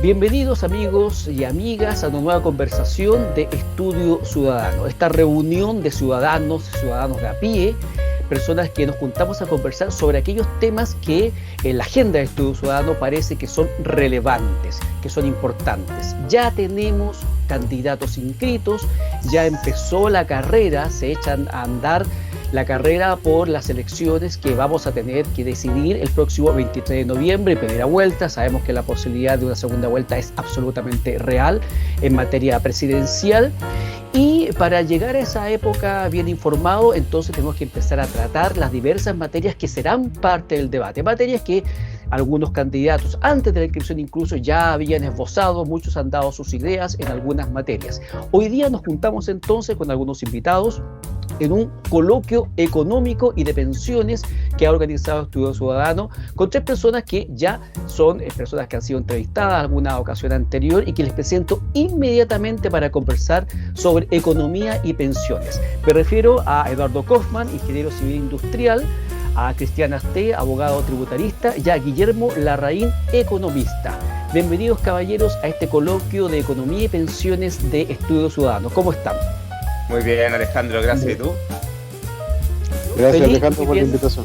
Bienvenidos amigos y amigas a una nueva conversación de Estudio Ciudadano, esta reunión de ciudadanos de a pie, personas que nos juntamos a conversar sobre aquellos temas que en la agenda de Estudio Ciudadano parece que son relevantes, que son importantes. Ya tenemos candidatos inscritos, ya empezó la carrera, se echan a andar la carrera por las elecciones que vamos a tener que decidir el próximo 23 de noviembre, primera vuelta. Sabemos que la posibilidad de una segunda vuelta es absolutamente real en materia presidencial. Y para llegar a esa época bien informado, entonces tenemos que empezar a tratar las diversas materias que serán parte del debate. Materias que algunos candidatos antes de la inscripción incluso ya habían esbozado, muchos han dado sus ideas en algunas materias. Hoy día nos juntamos entonces con algunos invitados en un coloquio económico y de pensiones que ha organizado Estudio Ciudadano con tres personas que ya son personas que han sido entrevistadas en alguna ocasión anterior y que les presento inmediatamente para conversar sobre economía y pensiones. Me refiero a Eduardo Kaufmann, ingeniero civil industrial, a Cristian Asté, abogado tributarista, y a Guillermo Larraín, economista. Bienvenidos caballeros a este coloquio de economía y pensiones de Estudio Ciudadano. ¿Cómo están? Muy bien, Alejandro, gracias. ¿Y tú? Gracias, Feliz, Alejandro, por la invitación.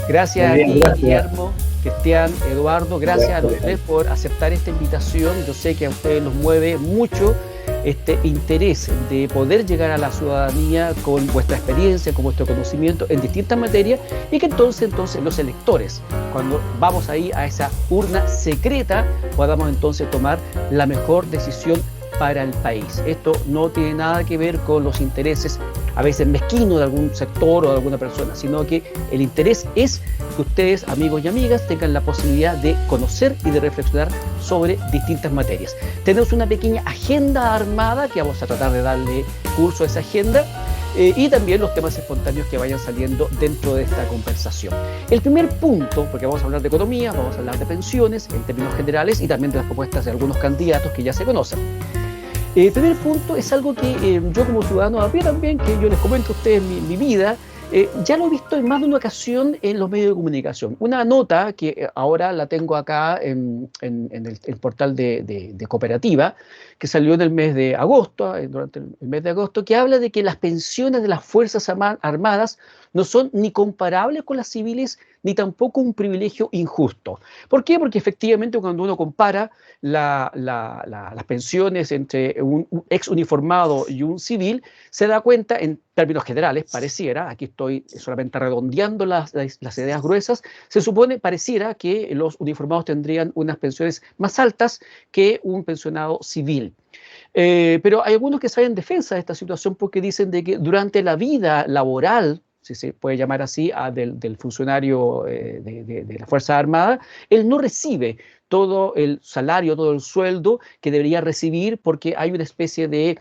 Gracias, Bien, gracias. Guillermo, Cristian, Eduardo, gracias a los tres por aceptar esta invitación. Yo sé que a ustedes los mueve mucho este interés de poder llegar a la ciudadanía con vuestra experiencia, con vuestro conocimiento en distintas materias y que entonces los electores, cuando vamos ahí a esa urna secreta, podamos entonces tomar la mejor decisión para el país. Esto no tiene nada que ver con los intereses a veces mezquinos de algún sector o de alguna persona, sino que el interés es que ustedes, amigos y amigas, tengan la posibilidad de conocer y de reflexionar sobre distintas materias. Tenemos una pequeña agenda armada que vamos a tratar de darle curso a esa agenda y también los temas espontáneos que vayan saliendo dentro de esta conversación. El primer punto, porque vamos a hablar de economía, vamos a hablar de pensiones en términos generales y también de las propuestas de algunos candidatos que ya se conocen. El primer punto es algo que yo como ciudadano a pie también, que yo les comento a ustedes mi vida, ya lo he visto en más de una ocasión en los medios de comunicación. Una nota que ahora la tengo acá en el portal de Cooperativa, que salió en el mes de agosto, durante el mes de agosto, que habla de que las pensiones de las Fuerzas Armadas no son ni comparables con las civiles, ni tampoco un privilegio injusto. ¿Por qué? Porque efectivamente cuando uno compara las pensiones entre un ex uniformado y un civil, se da cuenta, en términos generales, pareciera, aquí estoy solamente redondeando las ideas gruesas, se supone, pareciera que los uniformados tendrían unas pensiones más altas que un pensionado civil. Pero hay algunos que salen en defensa de esta situación porque dicen de que durante la vida laboral, si se puede llamar así, del funcionario de la Fuerza Armada, él no recibe todo el salario, todo el sueldo que debería recibir porque hay una especie de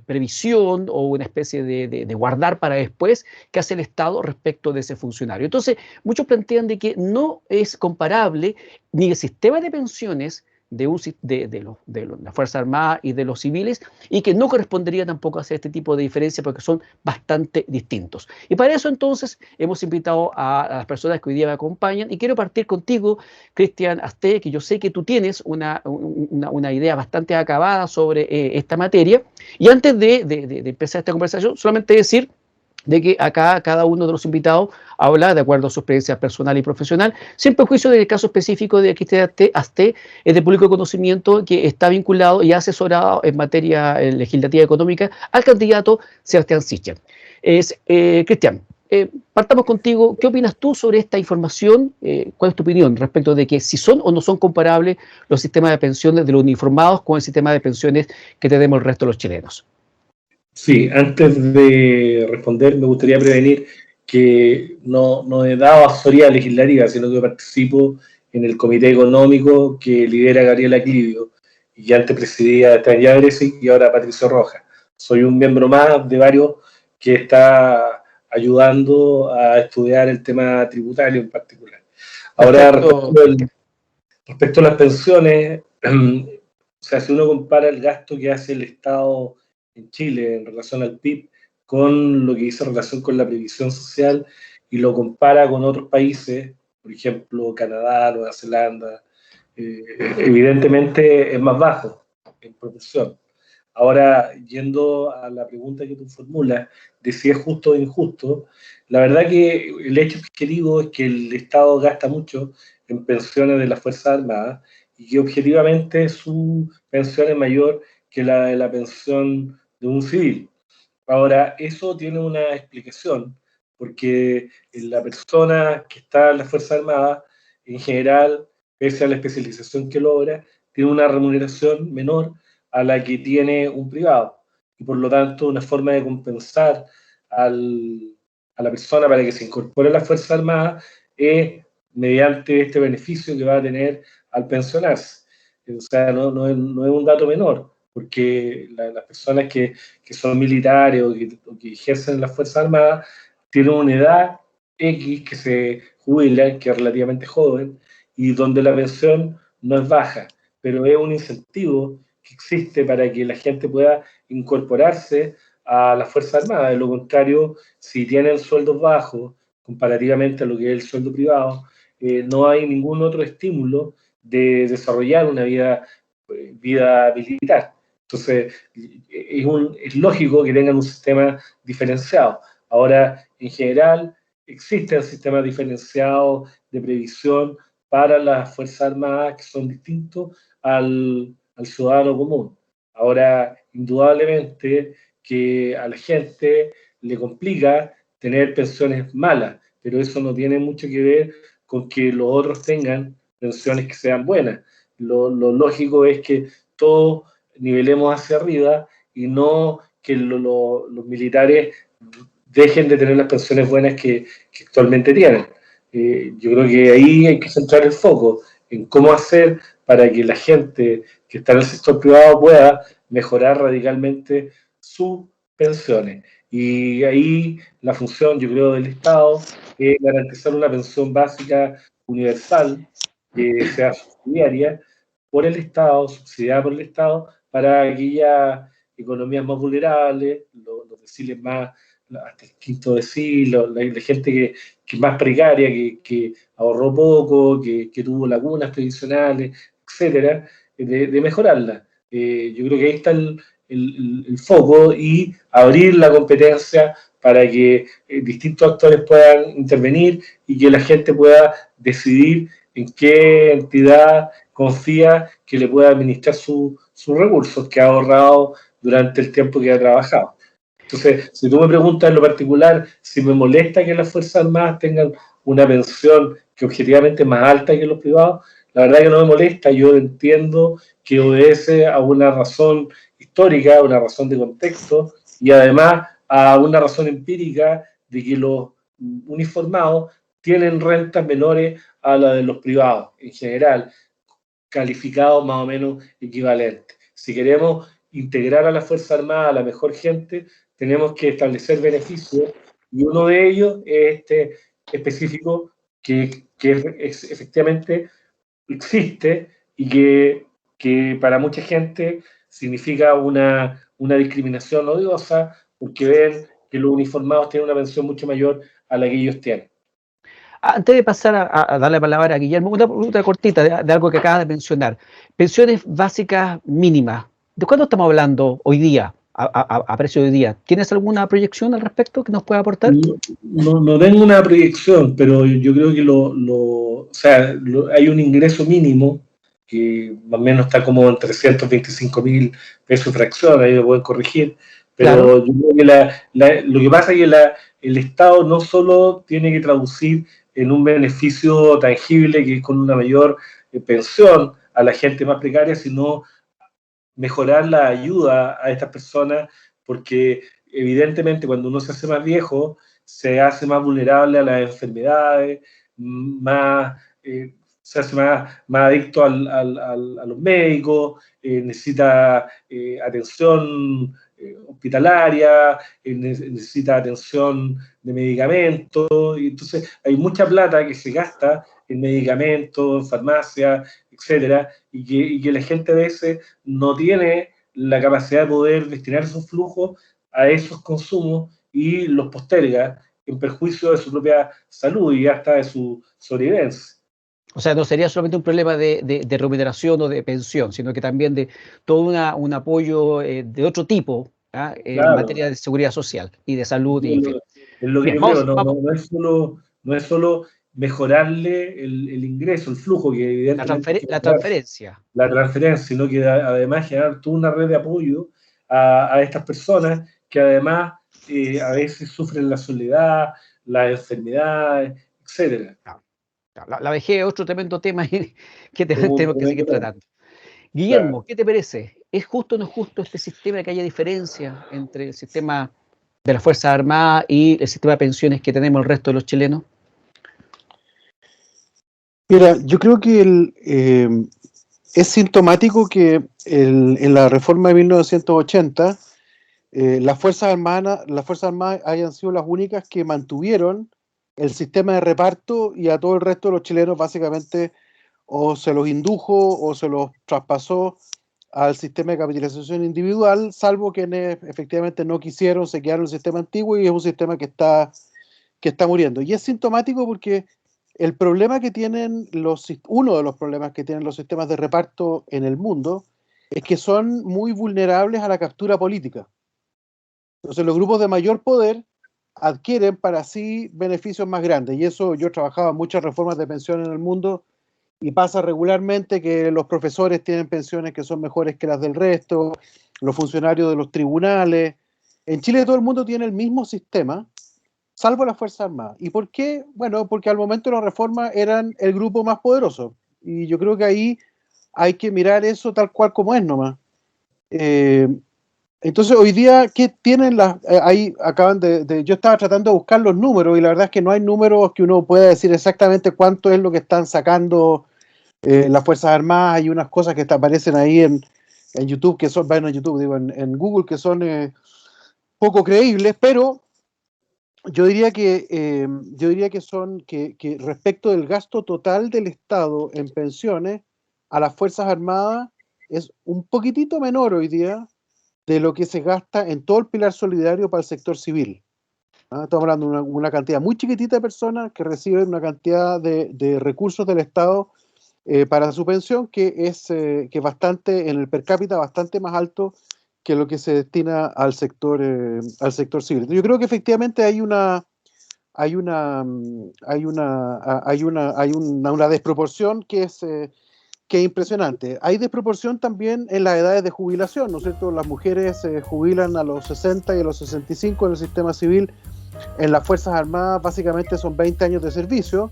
previsión o una especie de guardar para después que hace el Estado respecto de ese funcionario. Entonces, muchos plantean de que no es comparable ni el sistema de pensiones de la Fuerza Armada y de los civiles, y que no correspondería tampoco a hacer este tipo de diferencias porque son bastante distintos. Y para eso entonces hemos invitado a las personas que hoy día me acompañan y quiero partir contigo, Cristian Asté, que yo sé que tú tienes una idea bastante acabada sobre esta materia. Y antes de empezar esta conversación, solamente decir de que acá cada uno de los invitados habla de acuerdo a su experiencia personal y profesional, sin perjuicio del caso específico de Cristian Asté, es de público conocimiento que está vinculado y asesorado en materia legislativa y económica al candidato Sebastián Sichel. Cristian, partamos contigo. ¿Qué opinas tú sobre esta información? ¿Cuál es tu opinión respecto de que si son o no son comparables los sistemas de pensiones de los uniformados con el sistema de pensiones que tenemos el resto de los chilenos? Sí, antes de responder, me gustaría prevenir que no he dado asesoría legislativa, sino que participo en el comité económico que lidera Gabriela Clivio, y antes presidía a Esteban Llabresi y ahora Patricio Rojas. Soy un miembro más de varios que está ayudando a estudiar el tema tributario en particular. Ahora, respecto a las pensiones, o sea, si uno compara el gasto que hace el Estado en Chile en relación al PIB con lo que dice en relación con la previsión social y lo compara con otros países, por ejemplo, Canadá, Nueva Zelanda, evidentemente es más bajo en proporción. Ahora, yendo a la pregunta que tú formulas de si es justo o injusto, la verdad que el hecho objetivo es que el Estado gasta mucho en pensiones de las Fuerzas Armadas y que objetivamente su pensión es mayor que la de la pensión de un civil. Ahora, eso tiene una explicación, porque la persona que está en las Fuerzas Armadas, en general, pese a la especialización que logra, tiene una remuneración menor a la que tiene un privado. Y por lo tanto, una forma de compensar a la persona para que se incorpore a las Fuerzas Armadas es mediante este beneficio que va a tener al pensionarse. O sea, no es un dato menor, porque las personas que son militares o que ejercen las Fuerzas Armadas tienen una edad X que se jubilan, que es relativamente joven, y donde la pensión no es baja, pero es un incentivo que existe para que la gente pueda incorporarse a las Fuerzas Armadas. De lo contrario, si tienen sueldos bajos comparativamente a lo que es el sueldo privado, no hay ningún otro estímulo de desarrollar una vida militar. Entonces, es lógico que tengan un sistema diferenciado. Ahora, en general, existen sistemas diferenciados de previsión para las Fuerzas Armadas que son distintos al ciudadano común. Ahora, indudablemente que a la gente le complica tener pensiones malas, pero eso no tiene mucho que ver con que los otros tengan pensiones que sean buenas. Lo lógico es que todos nivelemos hacia arriba y no que los militares dejen de tener las pensiones buenas que actualmente tienen. Yo creo que ahí hay que centrar el foco en cómo hacer para que la gente que está en el sector privado pueda mejorar radicalmente sus pensiones. Y ahí la función, yo creo, del Estado es garantizar una pensión básica universal que sea subsidiaria por el Estado, subsidiada por el Estado, para aquellas economías más vulnerables, los deciles más, hasta el quinto decil, la gente que es más precaria, que ahorró poco, que tuvo lagunas previsionales, etcétera, de mejorarla. Yo creo que ahí está el foco y abrir la competencia para que distintos actores puedan intervenir y que la gente pueda decidir en qué entidad confía que le pueda administrar sus recursos que ha ahorrado durante el tiempo que ha trabajado. Entonces, si tú me preguntas en lo particular si me molesta que las Fuerzas Armadas tengan una pensión que objetivamente es más alta que los privados, la verdad que no me molesta. Yo entiendo que obedece a una razón histórica, una razón de contexto y además a una razón empírica de que los uniformados tienen rentas menores a la de los privados en general, calificados más o menos equivalentes. Si queremos integrar a la Fuerza Armada a la mejor gente, tenemos que establecer beneficios y uno de ellos es este específico efectivamente existe y que para mucha gente significa una discriminación odiosa porque ven que los uniformados tienen una pensión mucho mayor a la que ellos tienen. Antes de pasar a darle la palabra a Guillermo, una pregunta cortita de algo que acabas de mencionar. Pensiones básicas mínimas. ¿De cuándo estamos hablando hoy día, a precio de hoy día? ¿Tienes alguna proyección al respecto que nos pueda aportar? No tengo una proyección, pero yo creo que hay un ingreso mínimo que más o menos está como en 325.000 pesos fracción, ahí me pueden corregir, pero claro. Yo creo que lo que pasa es que el Estado no solo tiene que traducir en un beneficio tangible que es con una mayor pensión a la gente más precaria, sino mejorar la ayuda a estas personas, porque evidentemente cuando uno se hace más viejo, se hace más vulnerable a las enfermedades, se hace más adicto a los médicos, necesita atención hospitalaria, necesita atención de medicamentos, y entonces hay mucha plata que se gasta en medicamentos, en farmacia, etcétera, y que la gente a veces no tiene la capacidad de poder destinar esos flujos a esos consumos y los posterga en perjuicio de su propia salud y hasta de su sobrevivencia. O sea, no sería solamente un problema de remuneración o de pensión, sino que también de todo un apoyo de otro tipo, ¿ah? En Claro, materia de seguridad social y de salud y en fin. es lo que Bien, yo creo, vamos, no es solo mejorarle el ingreso, el flujo, que evidentemente hay que la mejorar transferencia. la transferencia, sino que además generar toda una red de apoyo a estas personas que además a veces sufren la soledad, las enfermedades, etcétera. Claro, claro. La vejez es otro tremendo tema que Es un tenemos que seguir tremendo tema. tratando. Claro. Guillermo, ¿qué te parece? ¿Es justo o no es justo este sistema, que haya diferencia entre el sistema de las Fuerzas Armadas y el sistema de pensiones que tenemos el resto de los chilenos? Mira, yo creo que es sintomático que en la reforma de 1980 las Fuerzas Armadas hayan sido las únicas que mantuvieron el sistema de reparto, y a todo el resto de los chilenos básicamente o se los indujo o se los traspasó al sistema de capitalización individual, salvo quienes efectivamente no quisieron, se quedaron en el sistema antiguo, y es un sistema que está muriendo. Y es sintomático porque el problema que tienen uno de los problemas que tienen los sistemas de reparto en el mundo es que son muy vulnerables a la captura política. Entonces los grupos de mayor poder adquieren para sí beneficios más grandes, y eso yo he trabajado en muchas reformas de pensión en el mundo, y pasa regularmente que los profesores tienen pensiones que son mejores que las del resto, los funcionarios de los tribunales. En Chile todo el mundo tiene el mismo sistema, salvo las Fuerzas Armadas. ¿Y por qué? Bueno, porque al momento de la reforma eran el grupo más poderoso, y yo creo que ahí hay que mirar eso tal cual como es nomás. Entonces hoy día, ¿qué tienen ahí acaban yo estaba tratando de buscar los números, y la verdad es que no hay números que uno pueda decir exactamente cuánto es lo que están sacando las Fuerzas Armadas. Hay unas cosas que aparecen ahí en YouTube, que son, bueno, en YouTube, digo, en Google, que son poco creíbles, pero yo diría que son que respecto del gasto total del Estado en pensiones a las Fuerzas Armadas es un poquitito menor hoy día de lo que se gasta en todo el pilar solidario para el sector civil. Estamos hablando de una cantidad muy chiquitita de personas que reciben una cantidad de recursos del Estado para su pensión que es bastante, en el per cápita, bastante más alto que lo que se destina al sector civil. Yo creo que efectivamente hay una desproporción que es impresionante. Hay desproporción también en las edades de jubilación, ¿no es cierto? Las mujeres se jubilan a los 60 y a los 65 en el sistema civil. En las Fuerzas Armadas básicamente son 20 años de servicio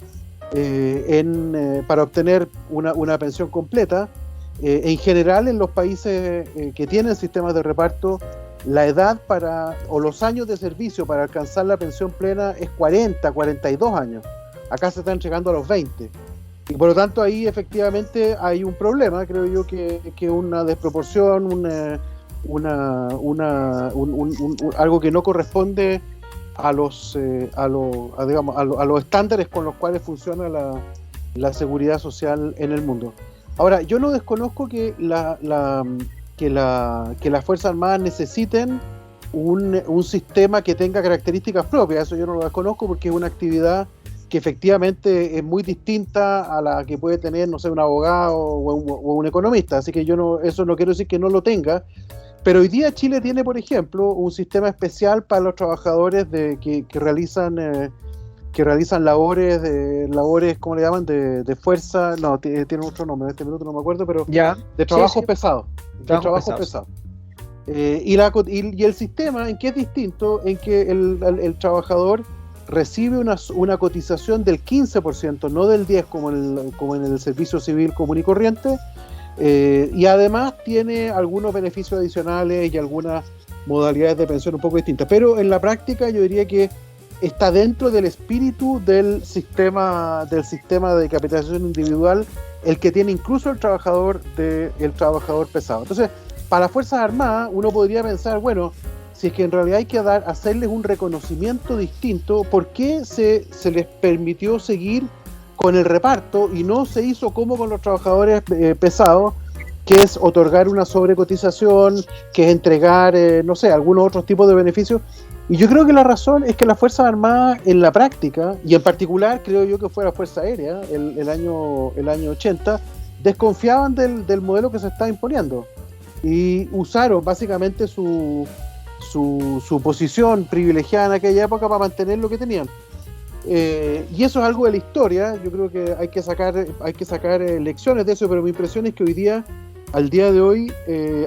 para obtener una pensión completa. En general, en los países que tienen sistemas de reparto, la edad o los años de servicio para alcanzar la pensión plena es 40, 42 años. Acá se están llegando a los 20. Y por lo tanto ahí efectivamente hay un problema, creo yo, que una desproporción, algo que no corresponde a los estándares con los cuales funciona la seguridad social en el mundo. Ahora, yo no desconozco que las Fuerzas Armadas necesiten un sistema que tenga características propias. Eso yo no lo desconozco, porque es una actividad que efectivamente es muy distinta a la que puede tener, no sé, un abogado o un economista. Así que eso no quiero decir que no lo tenga. Pero hoy día Chile tiene, por ejemplo, un sistema especial para los trabajadores que realizan labores, ¿cómo le llaman? De fuerza, no, tiene otro nombre, en este minuto no me acuerdo, pero Ya. de trabajo pesado. Trabajo pesado. Y el sistema, ¿en qué es distinto? En que el trabajador recibe una cotización del 15%, no del 10% como en el servicio civil común y corriente, y además tiene algunos beneficios adicionales y algunas modalidades de pensión un poco distintas. Pero en la práctica yo diría que está dentro del espíritu del sistema de capitalización individual, el que tiene incluso el trabajador pesado. Entonces, para las Fuerzas Armadas uno podría pensar, bueno, si es que en realidad hay que hacerles un reconocimiento distinto, ¿por qué se les permitió seguir con el reparto y no se hizo como con los trabajadores pesados, que es otorgar una sobrecotización, que es entregar, no sé, algunos otros tipos de beneficios. Y yo creo que la razón es que las Fuerzas Armadas en la práctica, y en particular creo yo que fue la Fuerza Aérea el año 80, desconfiaban del modelo que se está imponiendo y usaron básicamente su posición privilegiada en aquella época para mantener lo que tenían. Y eso es algo de la historia. Yo creo que hay que sacar lecciones de eso, pero mi impresión es que hoy día, al día de hoy,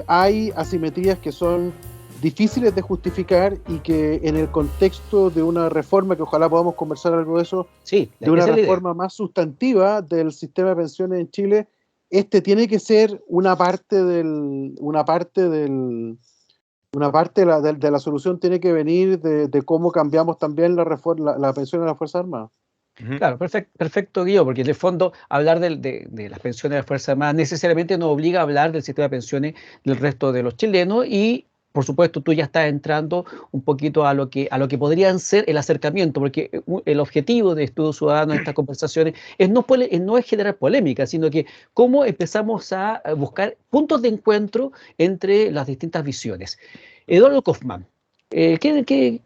hay asimetrías que son difíciles de justificar y que en el contexto de una reforma, que ojalá podamos conversar algo de eso, Sí, de una reforma más sustantiva del sistema de pensiones en Chile, tiene que ser una parte de la solución, tiene que venir de cómo cambiamos también la pensión de las Fuerzas Armadas. Claro, perfecto, Guillermo, porque en el fondo hablar de las pensiones de las Fuerzas Armadas necesariamente nos obliga a hablar del sistema de pensiones del resto de los chilenos y, por supuesto, tú ya estás entrando un poquito a lo que podrían ser el acercamiento, porque el objetivo de Estudio Ciudadano en estas conversaciones no es generar polémica, sino que cómo empezamos a buscar puntos de encuentro entre las distintas visiones. Eduardo Kaufmann, ¿qué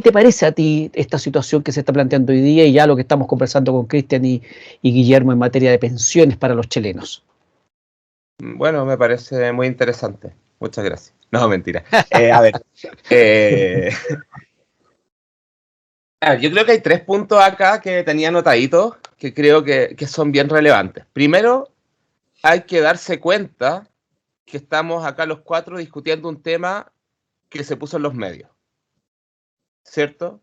te parece a ti esta situación que se está planteando hoy día y ya lo que estamos conversando con Cristian y Guillermo en materia de pensiones para los chilenos? Bueno, me parece muy interesante. Muchas gracias. No, mentira. Yo creo que hay 3 puntos acá que tenía anotaditos que creo que son bien relevantes. Primero, hay que darse cuenta que estamos acá los 4 discutiendo un tema que se puso en los medios, ¿cierto?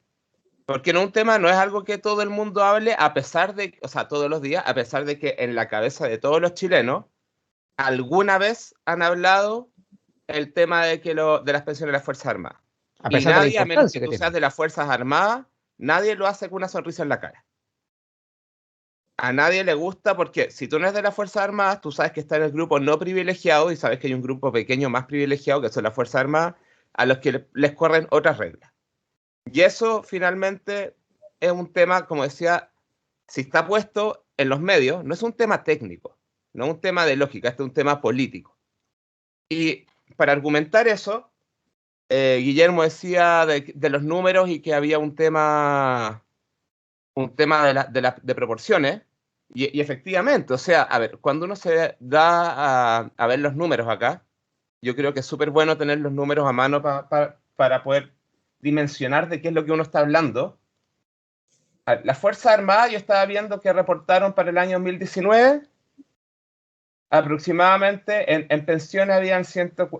Porque un tema no es algo que todo el mundo hable todos los días, a pesar de que en la cabeza de todos los chilenos alguna vez han hablado el tema de las pensiones de las Fuerzas Armadas. A Y pesar de la nadie, a menos importancia que que tú seas tiene. de las Fuerzas Armadas, nadie lo hace con una sonrisa en la cara. A nadie le gusta porque si tú no eres de las Fuerzas Armadas, tú sabes que está en el grupo no privilegiado y sabes que hay un grupo pequeño más privilegiado que son las Fuerzas Armadas a los que les corren otras reglas. Y eso finalmente es un tema, como decía, si está puesto en los medios, no es un tema técnico, no es un tema de lógica, este es un tema político. Y para argumentar eso, Guillermo decía de los números y que había un tema de proporciones, y efectivamente, o sea, a ver, cuando uno se da a ver los números acá, yo creo que es súper bueno tener los números a mano para poder dimensionar de qué es lo que uno está hablando. Las Fuerzas Armadas, yo estaba viendo que reportaron para el año 2019, aproximadamente en pensiones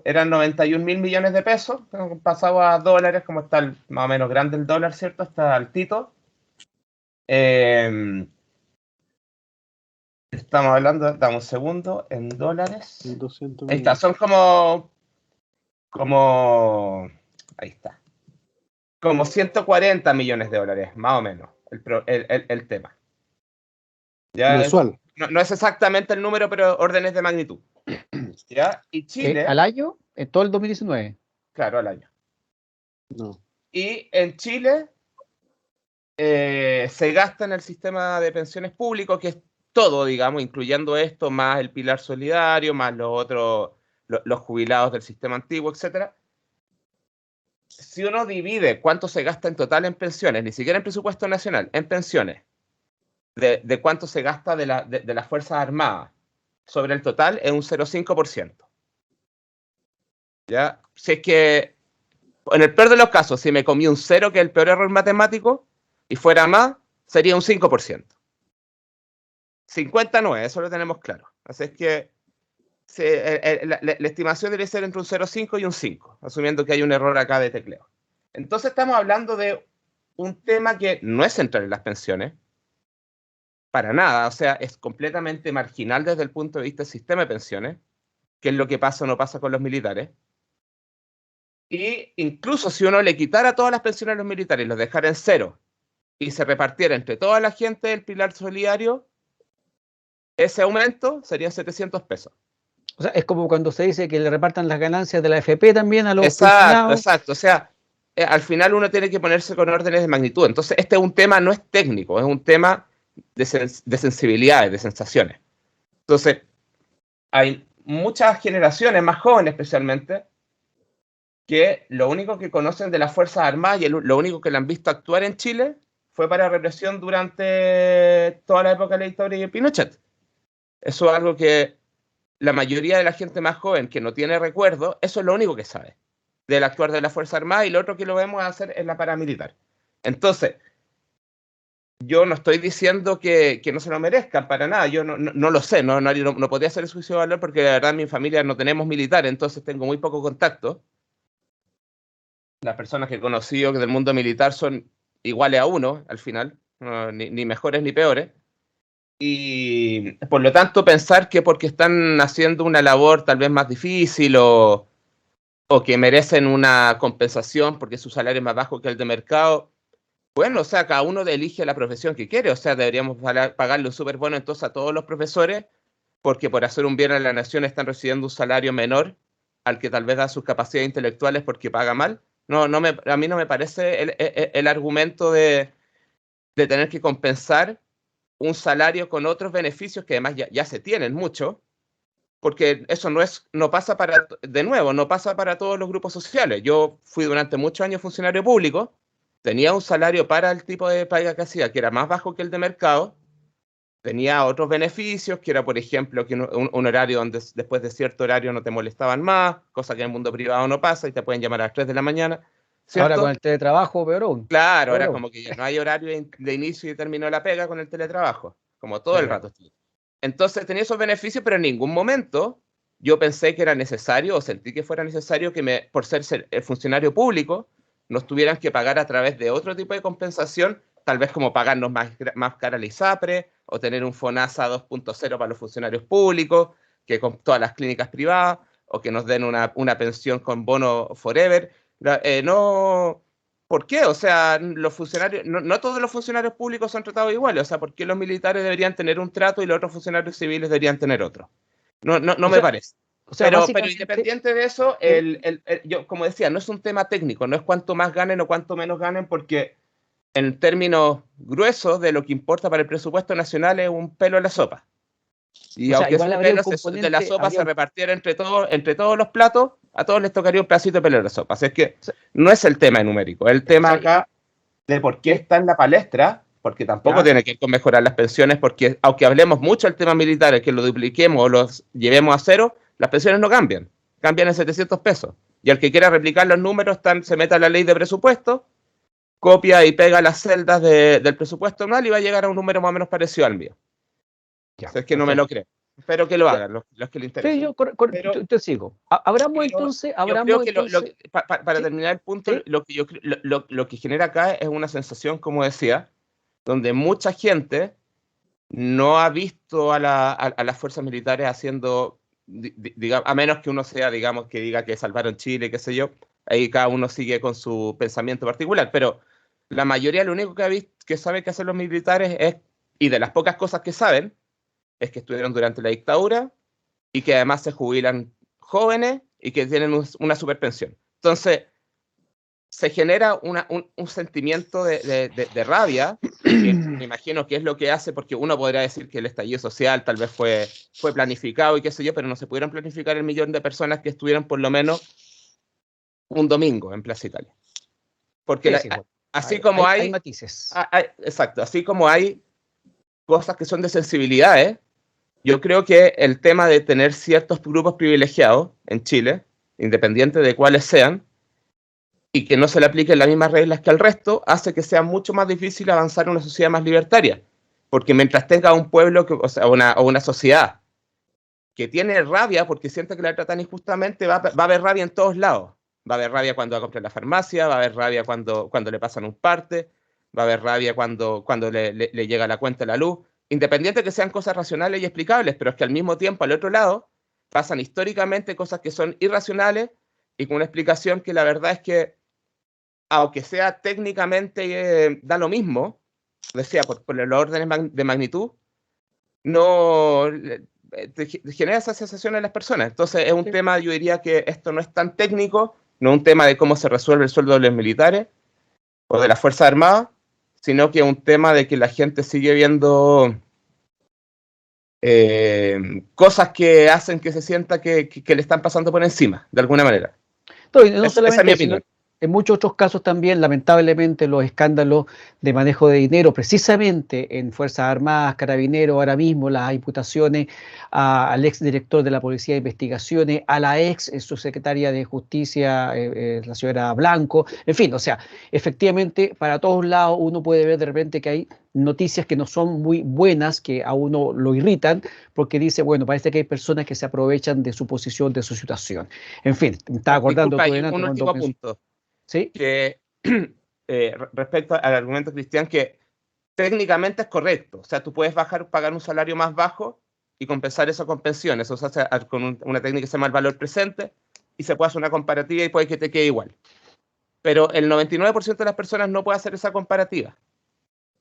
eran 91 mil millones de pesos, pasado a dólares, como está más o menos grande el dólar, ¿cierto? Está altito. Estamos hablando, dame un segundo, en dólares. 200 Ahí está, son ahí está. Como 140 millones de dólares, más o menos, el tema. Ya mensual. no es exactamente el número, pero órdenes de magnitud. ¿Ya? Y Chile... ¿Al año? ¿En todo el 2019? Claro, al año. No. Y en Chile se gasta en el sistema de pensiones público, que es todo, digamos, incluyendo esto, más el pilar solidario, más los otros, los jubilados del sistema antiguo, etcétera. Si uno divide cuánto se gasta en total en pensiones, ni siquiera en presupuesto nacional, en pensiones, de cuánto se gasta de las Fuerzas Armadas sobre el total, es un 0,5%. ¿Ya? Si es que, en el peor de los casos, si me comí un 0, que es el peor error matemático, y fuera más, sería un 5%. 50 no es, eso lo tenemos claro. Así es que la estimación debe ser entre un 0,5 y un 5, asumiendo que hay un error acá de tecleo. Entonces estamos hablando de un tema que no es central en las pensiones, para nada, o sea, es completamente marginal desde el punto de vista del sistema de pensiones, que es lo que pasa o no pasa con los militares. Y incluso si uno le quitara todas las pensiones a los militares y los dejara en 0 y se repartiera entre toda la gente del pilar solidario, ese aumento serían 700 pesos. O sea, es como cuando se dice que le repartan las ganancias de la AFP también a los Exacto, pensionados. exacto. O sea, al final uno tiene que ponerse con órdenes de magnitud. Entonces, este es un tema, no es técnico, es un tema de sensibilidades, de sensaciones. Entonces, hay muchas generaciones más jóvenes especialmente que lo único que conocen de las Fuerzas Armadas y lo único que le han visto actuar en Chile fue para represión durante toda la época de la dictadura de Pinochet. Eso es algo que la mayoría de la gente más joven que no tiene recuerdo, eso es lo único que sabe del actuar de la Fuerza Armada, y lo otro que lo vemos hacer es la paramilitar. Entonces, yo no estoy diciendo que no se lo merezcan para nada, yo no lo sé, no podría hacer el juicio de valor porque la verdad en mi familia no tenemos militares, entonces tengo muy poco contacto. Las personas que he conocido del mundo militar son iguales a uno al final, ni mejores ni peores. Y por lo tanto pensar que porque están haciendo una labor tal vez más difícil o que merecen una compensación porque su salario es más bajo que el de mercado, bueno, o sea, cada uno elige la profesión que quiere, o sea, deberíamos pagarle un súper bueno entonces a todos los profesores porque por hacer un bien a la nación están recibiendo un salario menor al que tal vez da sus capacidades intelectuales porque paga mal. A mí no me parece el argumento de tener que compensar un salario con otros beneficios que además ya se tienen mucho, porque eso no pasa para todos los grupos sociales. Yo fui durante muchos años funcionario público, tenía un salario para el tipo de paga que hacía, que era más bajo que el de mercado, tenía otros beneficios, que era, por ejemplo, que un horario donde después de cierto horario no te molestaban más, cosa que en el mundo privado no pasa, y te pueden llamar a las 3 de la mañana. ¿Cierto? Ahora con el teletrabajo, peor aún. Claro, ahora como que ya no hay horario de inicio y término de la pega con el teletrabajo, como todo el rato. Entonces tenía esos beneficios, pero en ningún momento yo pensé que era necesario o sentí que fuera necesario que por ser el funcionario público nos tuvieran que pagar a través de otro tipo de compensación, tal vez como pagarnos más cara al ISAPRE o tener un FONASA 2.0 para los funcionarios públicos, que con todas las clínicas privadas, o que nos den una pensión con bono forever. ¿Por qué? O sea, los funcionarios, no todos los funcionarios públicos son tratados iguales. O sea, ¿por qué los militares deberían tener un trato y los otros funcionarios civiles deberían tener otro? No me parece. O sea, pero independiente de eso, yo, como decía, no es un tema técnico, no es cuánto más ganen o cuánto menos ganen, porque en términos gruesos de lo que importa para el presupuesto nacional es un pelo en la sopa. Y aunque ese pelo de la sopa se repartiera entre todos los platos, a todos les tocaría un pedacito de pelo de la sopa. Así es que no es el tema numérico, el tema acá de por qué está en la palestra, porque tampoco tiene que ver con mejorar las pensiones, porque aunque hablemos mucho del tema militar, que lo dupliquemos o los llevemos a cero, las pensiones no cambian en 700 pesos. Y el que quiera replicar los números se mete a la ley de presupuesto, copia y pega las celdas del presupuesto anual y va a llegar a un número más o menos parecido al mío. Es que no me lo creo. Espero que lo hagan los que le interesen. Sí, yo te sigo. Abramos entonces. Para terminar el punto, ¿sí? Lo que genera acá es una sensación, como decía, donde mucha gente no ha visto a las fuerzas militares haciendo, a menos que uno sea, digamos, que diga que salvaron Chile, qué sé yo, ahí cada uno sigue con su pensamiento particular, pero la mayoría lo único que sabe que hacen los militares es, y de las pocas cosas que saben, es que estuvieron durante la dictadura y que además se jubilan jóvenes y que tienen una superpensión. Entonces, se genera un sentimiento de rabia, que me imagino que es lo que hace, porque uno podría decir que el estallido social tal vez fue planificado y qué sé yo, pero no se pudieron planificar el millón de personas que estuvieron por lo menos un domingo en Plaza Italia. Porque así como hay matices. Exacto, así como hay cosas que son de sensibilidades, yo creo que el tema de tener ciertos grupos privilegiados en Chile, independiente de cuáles sean, y que no se le apliquen las mismas reglas que al resto, hace que sea mucho más difícil avanzar en una sociedad más libertaria. Porque mientras tenga un pueblo, o una sociedad que tiene rabia porque siente que la tratan injustamente, va a haber rabia en todos lados. Va a haber rabia cuando va a comprar la farmacia, va a haber rabia cuando le pasan un parte, va a haber rabia cuando le llega la cuenta de la luz, independiente de que sean cosas racionales y explicables, pero es que al mismo tiempo, al otro lado, pasan históricamente cosas que son irracionales y con una explicación que la verdad es que, aunque sea técnicamente da lo mismo, decía, por los órdenes de magnitud, no genera esa sensación en las personas. Entonces es un tema, yo diría que esto no es tan técnico, no es un tema de cómo se resuelve el sueldo de los militares o de las Fuerzas Armadas, sino que es un tema de que la gente sigue viendo cosas que hacen que se sienta que le están pasando por encima, de alguna manera. No Esa es mi opinión. En muchos otros casos también, lamentablemente, los escándalos de manejo de dinero, precisamente en Fuerzas Armadas, Carabineros, ahora mismo las imputaciones al ex director de la Policía de Investigaciones, a la ex subsecretaria de Justicia, la señora Blanco, en fin, o sea, efectivamente, para todos lados uno puede ver de repente que hay noticias que no son muy buenas, que a uno lo irritan, porque dice, bueno, parece que hay personas que se aprovechan de su posición, de su situación. En fin, me estaba acordando Disculpa, todo hay delante un cuando último punto. ¿sí? Que respecto al argumento cristiano, que técnicamente es correcto. O sea, tú puedes pagar un salario más bajo y compensar eso con pensiones. O sea, con una técnica que se llama el valor presente, y se puede hacer una comparativa y puede que te quede igual. Pero el 99% de las personas no puede hacer esa comparativa,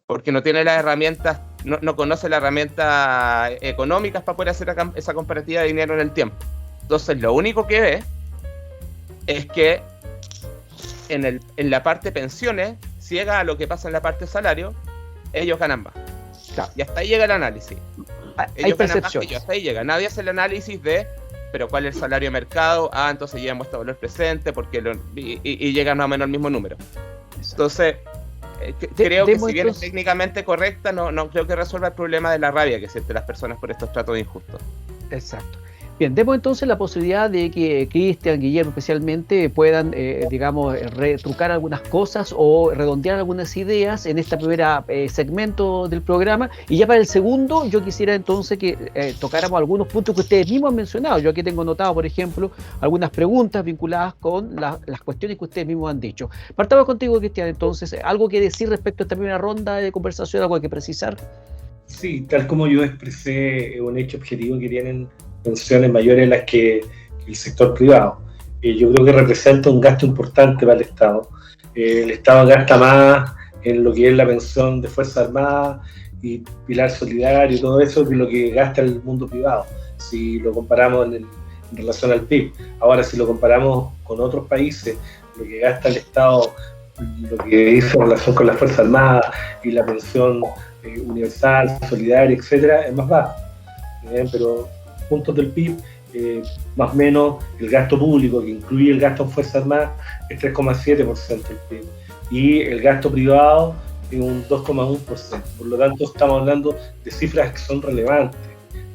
porque no tiene las herramientas, no conoce las herramientas económicas para poder hacer esa comparativa de dinero en el tiempo. Entonces, lo único que ve es que en la parte pensiones, si llega a lo que pasa en la parte salario, ellos ganan más. Claro. Y hasta ahí llega el análisis. Hay percepciones. Hasta ahí llega. Nadie hace el análisis de, pero ¿cuál es el salario de mercado? Entonces llevamos este valor presente, porque y llegan más o menos al mismo número. Entonces, creo que si bien es técnicamente correcta, no creo que resuelva el problema de la rabia que sienten las personas por estos tratos injustos. Exacto. Bien, demos entonces la posibilidad de que Cristian, Guillermo especialmente, puedan, digamos, retrucar algunas cosas o redondear algunas ideas en esta primera segmento del programa. Y ya para el segundo, yo quisiera entonces que tocáramos algunos puntos que ustedes mismos han mencionado. Yo aquí tengo notado, por ejemplo, algunas preguntas vinculadas con las cuestiones que ustedes mismos han dicho. Partamos contigo, Cristian, entonces, ¿algo que decir respecto a esta primera ronda de conversación? ¿Algo que precisar? Sí, tal como yo expresé, un hecho objetivo que tienen pensiones mayores las que el sector privado. Yo creo que representa un gasto importante para el Estado. El Estado gasta más en lo que es la pensión de Fuerzas Armadas y Pilar Solidario y todo eso que lo que gasta el mundo privado, si lo comparamos en relación al PIB. Ahora, si lo comparamos con otros países, lo que gasta el Estado, lo que hizo en relación con las Fuerzas Armadas y la pensión universal, solidaria, etcétera, es más bajo. Pero puntos del PIB, más o menos el gasto público, que incluye el gasto en Fuerzas Armadas, es 3,7% del PIB. Y el gasto privado es un 2,1%. Por lo tanto, estamos hablando de cifras que son relevantes,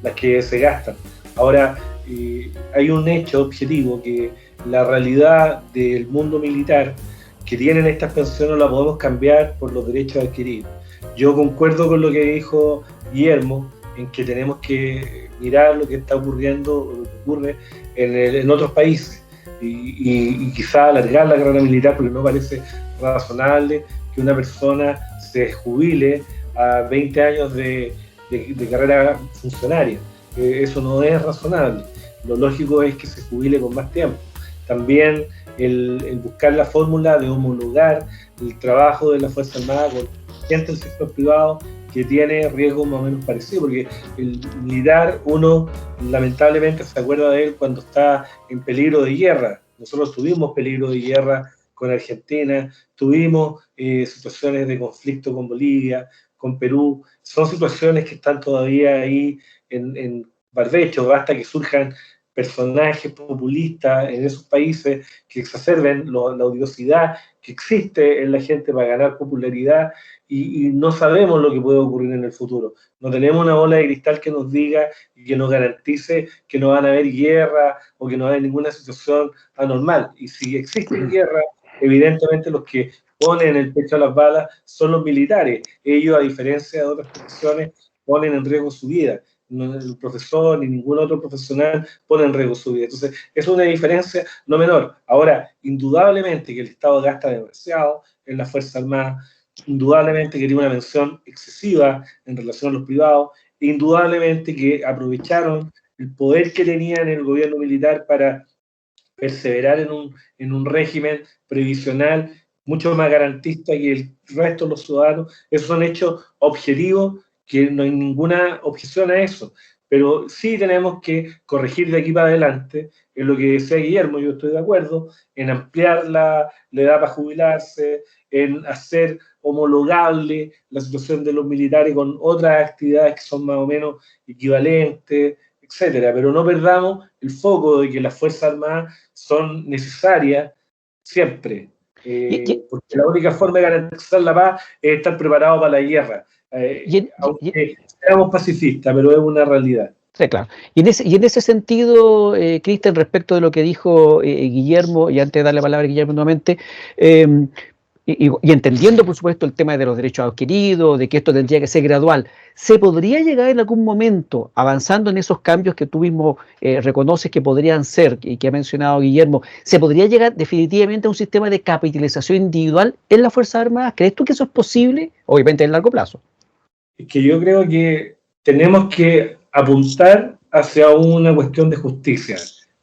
las que se gastan. Ahora, hay un hecho objetivo, que la realidad del mundo militar que tienen estas pensiones la podemos cambiar por los derechos adquiridos. Yo concuerdo con lo que dijo Guillermo, en que tenemos que mirar lo que está ocurriendo, lo que ocurre en otros países, y quizá alargar la carrera militar, porque no parece razonable que una persona se jubile a 20 años de carrera funcionaria. Eso no es razonable. Lo lógico es que se jubile con más tiempo. También el buscar la fórmula de homologar el trabajo de la Fuerza Armada con gente del sector privado que tiene riesgos más o menos parecidos, porque el militar, uno lamentablemente se acuerda de él cuando está en peligro de guerra. Nosotros tuvimos peligro de guerra con Argentina, tuvimos situaciones de conflicto con Bolivia, con Perú. Son situaciones que están todavía ahí en barbecho, basta que surjan personajes populistas en esos países que exacerben la odiosidad que existe en la gente para ganar popularidad, y no sabemos lo que puede ocurrir en el futuro. No tenemos una bola de cristal que nos diga y que nos garantice que no van a haber guerra o que no va a haber ninguna situación anormal. Y si existen guerras, evidentemente los que ponen el pecho a las balas son los militares. Ellos, a diferencia de otras profesiones, ponen en riesgo su vida. No, el profesor ni ningún otro profesional pone en riesgo su vida. Entonces, es una diferencia no menor. Ahora, indudablemente que el Estado gasta demasiado en las Fuerzas Armadas, indudablemente que tiene una mención excesiva en relación a los privados, indudablemente que aprovecharon el poder que tenían en el gobierno militar para perseverar en un régimen previsional mucho más garantista que el resto de los ciudadanos. Esos son hechos objetivos, que no hay ninguna objeción a eso, pero sí tenemos que corregir de aquí para adelante. En lo que decía Guillermo, yo estoy de acuerdo, en ampliar la edad para jubilarse, en hacer homologable la situación de los militares con otras actividades que son más o menos equivalentes, etcétera, pero no perdamos el foco de que las Fuerzas Armadas son necesarias siempre, porque la única forma de garantizar la paz es estar preparado para la guerra, aunque seamos pacifistas, pero es una realidad. Sí, claro. Y en ese sentido, Cristian, respecto de lo que dijo Guillermo, y antes de darle la palabra a Guillermo nuevamente, y entendiendo, por supuesto, el tema de los derechos adquiridos, de que esto tendría que ser gradual, ¿se podría llegar en algún momento, avanzando en esos cambios que tú mismo reconoces que podrían ser, y que ha mencionado Guillermo, ¿se podría llegar definitivamente a un sistema de capitalización individual en las Fuerzas Armadas? ¿Crees tú que eso es posible? Obviamente en largo plazo. Es que yo creo que tenemos que apuntar hacia una cuestión de justicia,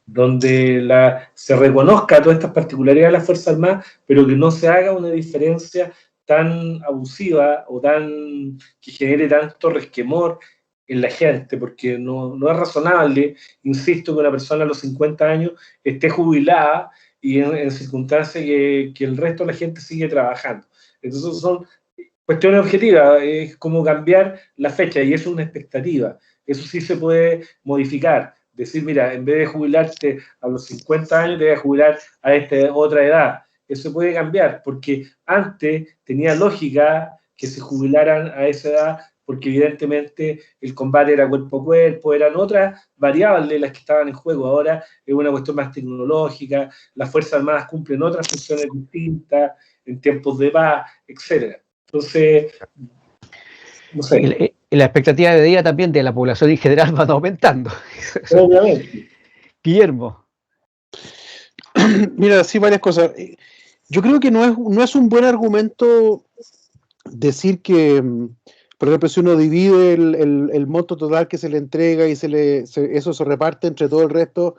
donde se reconozca todas estas particularidades de las Fuerzas Armadas, pero que no se haga una diferencia tan abusiva o que genere tanto resquemor en la gente, porque no es razonable, insisto, que una persona a los 50 años esté jubilada y en circunstancias que el resto de la gente sigue trabajando. Entonces son cuestiones objetivas, es como cambiar la fecha, y eso es una expectativa. Eso sí se puede modificar. Decir, mira, en vez de jubilarte a los 50 años, te voy a jubilar a esta otra edad. Eso puede cambiar, porque antes tenía lógica que se jubilaran a esa edad, porque evidentemente el combate era cuerpo a cuerpo, eran otras variables las que estaban en juego. Ahora es una cuestión más tecnológica, las Fuerzas Armadas cumplen otras funciones distintas en tiempos de paz, etc. Entonces, no sé. Y la expectativa de vida también de la población en general va aumentando. Obviamente. Guillermo. Mira, sí, varias cosas. Yo creo que no es un buen argumento decir que, por ejemplo, si uno divide el monto total que se le entrega y eso se reparte entre todo el resto,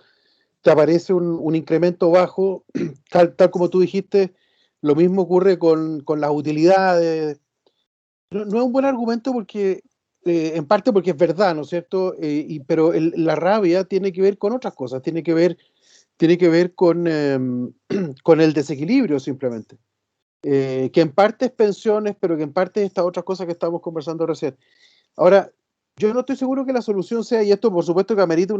te aparece un incremento bajo, tal como tú dijiste. Lo mismo ocurre con las utilidades. No es un buen argumento porque, en parte porque es verdad, ¿no es cierto? Pero la rabia tiene que ver con otras cosas, tiene que ver con el desequilibrio simplemente. Que en parte es pensiones, pero que en parte es estas otras cosas que estamos conversando recién. Ahora, yo no estoy seguro que la solución sea, y esto por supuesto que amerita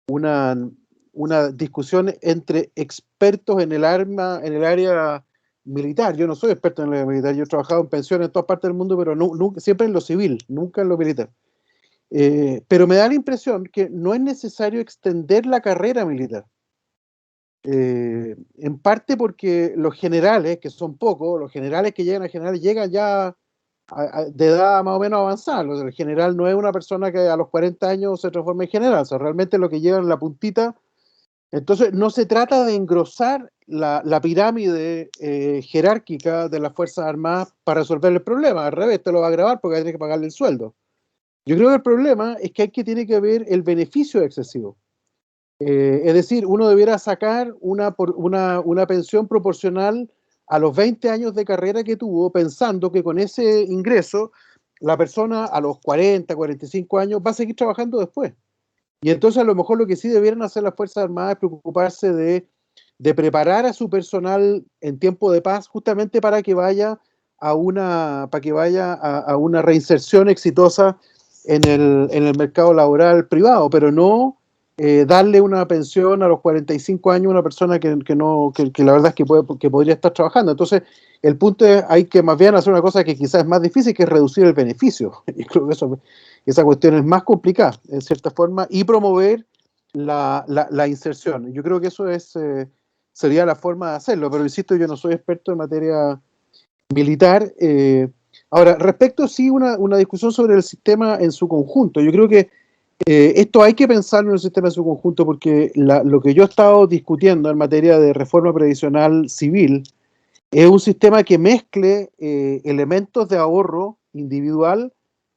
una discusión entre expertos en el área militar. Yo no soy experto en el área militar, yo he trabajado en pensiones en todas partes del mundo, pero siempre en lo civil, nunca en lo militar. Pero me da la impresión que no es necesario extender la carrera militar. En parte porque los generales, que son pocos, los generales que llegan a general llegan ya de edad más o menos avanzada. El general no es una persona que a los 40 años se transforma en general, o sea, realmente lo que llegan en la puntita. Entonces no se trata de engrosar la pirámide jerárquica de las Fuerzas Armadas para resolver el problema, al revés, te lo va a agravar porque tiene que pagarle el sueldo. Yo creo que el problema es que tiene que haber el beneficio excesivo. Es decir, uno debiera sacar una pensión proporcional a los 20 años de carrera que tuvo, pensando que con ese ingreso la persona a los 40, 45 años va a seguir trabajando después. Y entonces a lo mejor lo que sí debieran hacer las Fuerzas Armadas es preocuparse de preparar a su personal en tiempo de paz justamente para que vaya a una reinserción exitosa en el mercado laboral privado, pero no darle una pensión a los 45 años a una persona que la verdad es que podría estar trabajando. Entonces, el punto es, hay que más bien hacer una cosa que quizás es más difícil, que es reducir el beneficio. Y creo que esa cuestión es más complicada, en cierta forma, y promover la inserción. Yo creo que eso sería la forma de hacerlo, pero insisto, yo no soy experto en materia militar. Ahora, respecto sí una discusión sobre el sistema en su conjunto. Yo creo que esto hay que pensarlo en el sistema en su conjunto, porque lo que yo he estado discutiendo en materia de reforma previsional civil es un sistema que mezcle elementos de ahorro individual,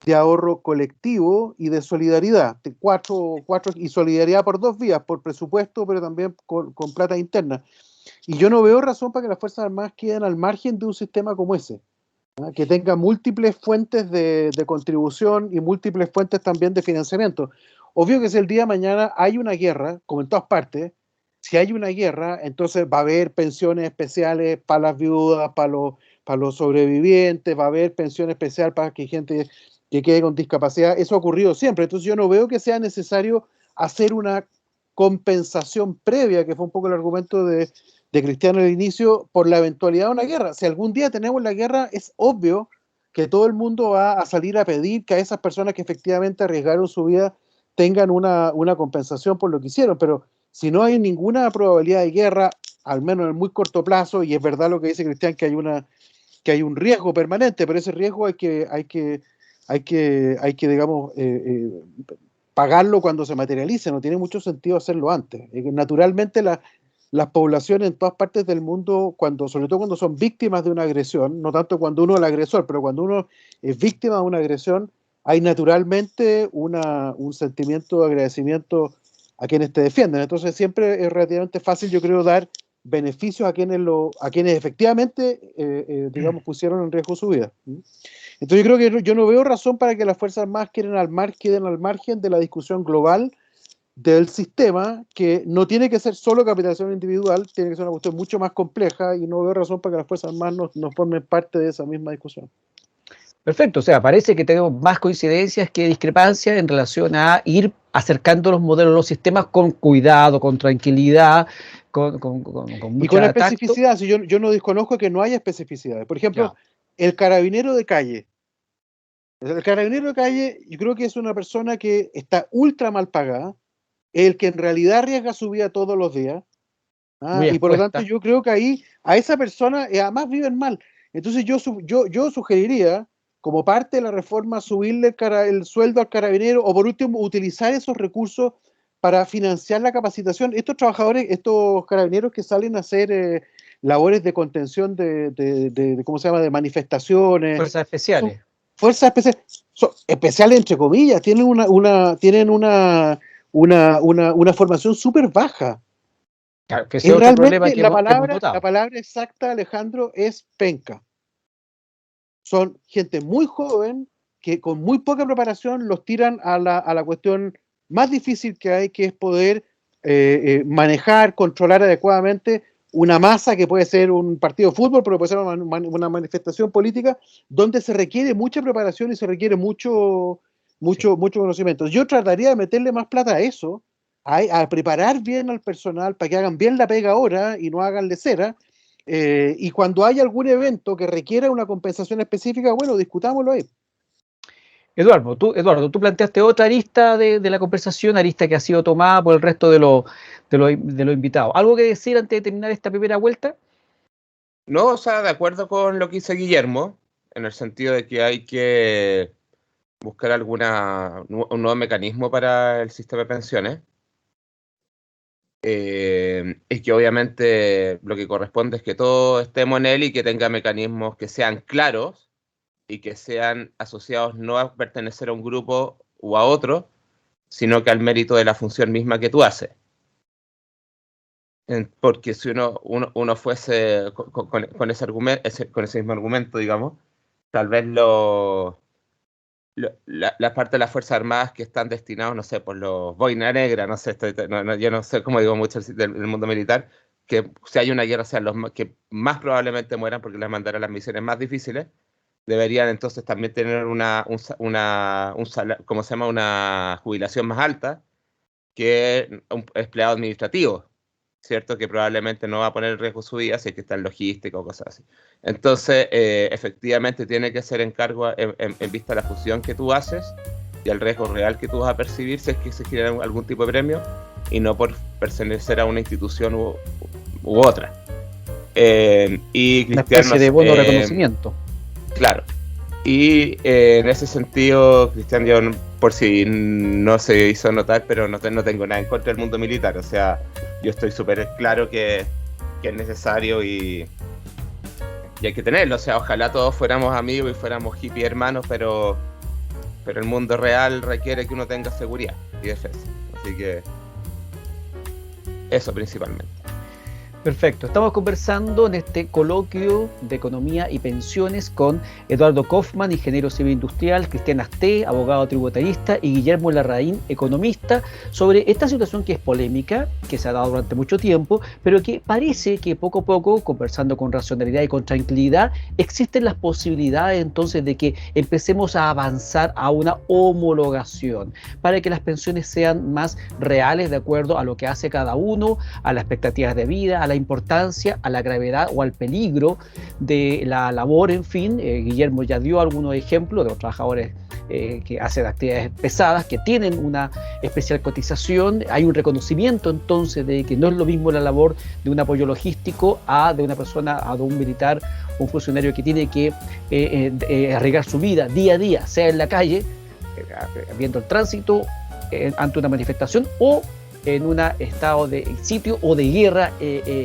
de ahorro colectivo y de solidaridad, y solidaridad por dos vías, por presupuesto, pero también con plata interna. Y yo no veo razón para que las Fuerzas Armadas queden al margen de un sistema como ese, ¿no? Que tenga múltiples fuentes de contribución y múltiples fuentes también de financiamiento. Obvio que si el día de mañana hay una guerra, como en todas partes, si hay una guerra, entonces va a haber pensiones especiales para las viudas, para los sobrevivientes, va a haber pensión especial para que gente que quede con discapacidad. Eso ha ocurrido siempre. Entonces yo no veo que sea necesario hacer una compensación previa, que fue un poco el argumento de Cristiano al inicio, por la eventualidad de una guerra. Si algún día tenemos la guerra, es obvio que todo el mundo va a salir a pedir que a esas personas que efectivamente arriesgaron su vida tengan una compensación por lo que hicieron, pero si no hay ninguna probabilidad de guerra, al menos en el muy corto plazo, y es verdad lo que dice Cristian, que hay un riesgo permanente, pero ese riesgo hay que digamos, pagarlo cuando se materialice, no tiene mucho sentido hacerlo antes. Naturalmente las poblaciones en todas partes del mundo, sobre todo cuando son víctimas de una agresión, no tanto cuando uno es el agresor, pero cuando uno es víctima de una agresión, hay naturalmente un sentimiento de agradecimiento a quienes te defienden. Entonces siempre es relativamente fácil, yo creo, dar beneficios a quienes efectivamente, digamos, pusieron en riesgo su vida. Entonces yo creo que yo no veo razón para que las Fuerzas Armadas queden al margen de la discusión global del sistema, que no tiene que ser solo capitalización individual, tiene que ser una cuestión mucho más compleja, y no veo razón para que las Fuerzas Armadas no formen parte de esa misma discusión. Perfecto, o sea, parece que tenemos más coincidencias que discrepancias en relación a ir acercando los modelos, los sistemas con cuidado, con tranquilidad, con mucha y con tacto. especificidad. Si yo no desconozco que no haya especificidades. Por ejemplo, el carabinero de calle. El carabinero de calle, yo creo que es una persona que está ultra mal pagada, el que en realidad arriesga su vida todos los días, y por lo tanto yo creo que ahí a esa persona además viven mal. Entonces yo sugeriría, como parte de la reforma, subirle el sueldo al carabinero, o por último utilizar esos recursos para financiar la capacitación. Estos carabineros que salen a hacer labores de contención de ¿cómo se llama?, de manifestaciones. Fuerzas especiales. Fuerzas especiales, especiales entre comillas, tienen una formación súper baja. Claro, que ese es otro problema que la notado. palabra exacta, Alejandro, es penca. Son gente muy joven que con muy poca preparación los tiran a la cuestión más difícil que hay, que es poder manejar, controlar adecuadamente una masa, que puede ser un partido de fútbol, pero puede ser una manifestación política, donde se requiere mucha preparación y se requiere mucho conocimiento. Yo trataría de meterle más plata a eso, a preparar bien al personal para que hagan bien la pega ahora y no hagan lecera, y cuando haya algún evento que requiera una compensación específica, bueno, discutámoslo ahí. Eduardo, tú planteaste otra arista de la conversación, arista que ha sido tomada por el resto de los invitados. ¿Algo que decir antes de terminar esta primera vuelta? No, o sea, de acuerdo con lo que dice Guillermo, en el sentido de que hay que buscar un nuevo mecanismo para el sistema de pensiones. Y que obviamente lo que corresponde es que todos estemos en él y que tenga mecanismos que sean claros y que sean asociados no a pertenecer a un grupo u a otro, sino que al mérito de la función misma que tú haces. Porque si uno fuese con ese mismo argumento, digamos, tal vez la parte de las Fuerzas Armadas que están destinados, no sé, por los boina negra, no sé, yo no sé cómo digo mucho del mundo militar, que si hay una guerra sean los que más probablemente mueran porque les mandarán las misiones más difíciles, deberían entonces también tener una jubilación más alta que un empleado administrativo, ¿cierto? Que probablemente no va a poner en riesgo su vida si es que está en logística o cosas así. Entonces, efectivamente, tiene que ser encargo en vista de la función que tú haces y al riesgo real que tú vas a percibir si es que se genera algún tipo de premio, y no por pertenecer a una institución u otra. Y una especie de bono de reconocimiento. Claro. Y en ese sentido, Cristian, yo, por si no se hizo notar, pero no tengo nada en contra del mundo militar. O sea, yo estoy súper claro que es necesario y hay que tenerlo. O sea, ojalá todos fuéramos amigos y fuéramos hippie hermanos, pero el mundo real requiere que uno tenga seguridad y defensa. Así que eso principalmente. Perfecto. Estamos conversando en este coloquio de Economía y Pensiones con Eduardo Kaufmann, ingeniero civil industrial, Cristian Asté, abogado tributarista, y Guillermo Larraín, economista, sobre esta situación que es polémica, que se ha dado durante mucho tiempo, pero que parece que poco a poco, conversando con racionalidad y con tranquilidad, existen las posibilidades entonces de que empecemos a avanzar a una homologación para que las pensiones sean más reales de acuerdo a lo que hace cada uno, a las expectativas de vida, a la importancia, a la gravedad o al peligro de la labor, en fin. Guillermo ya dio algunos ejemplos de los trabajadores que hacen actividades pesadas, que tienen una especial cotización. Hay un reconocimiento entonces de que no es lo mismo la labor de un apoyo logístico de una persona, de un militar, un funcionario que tiene que arriesgar su vida día a día, sea en la calle, viendo el tránsito, ante una manifestación o en un estado de sitio o de guerra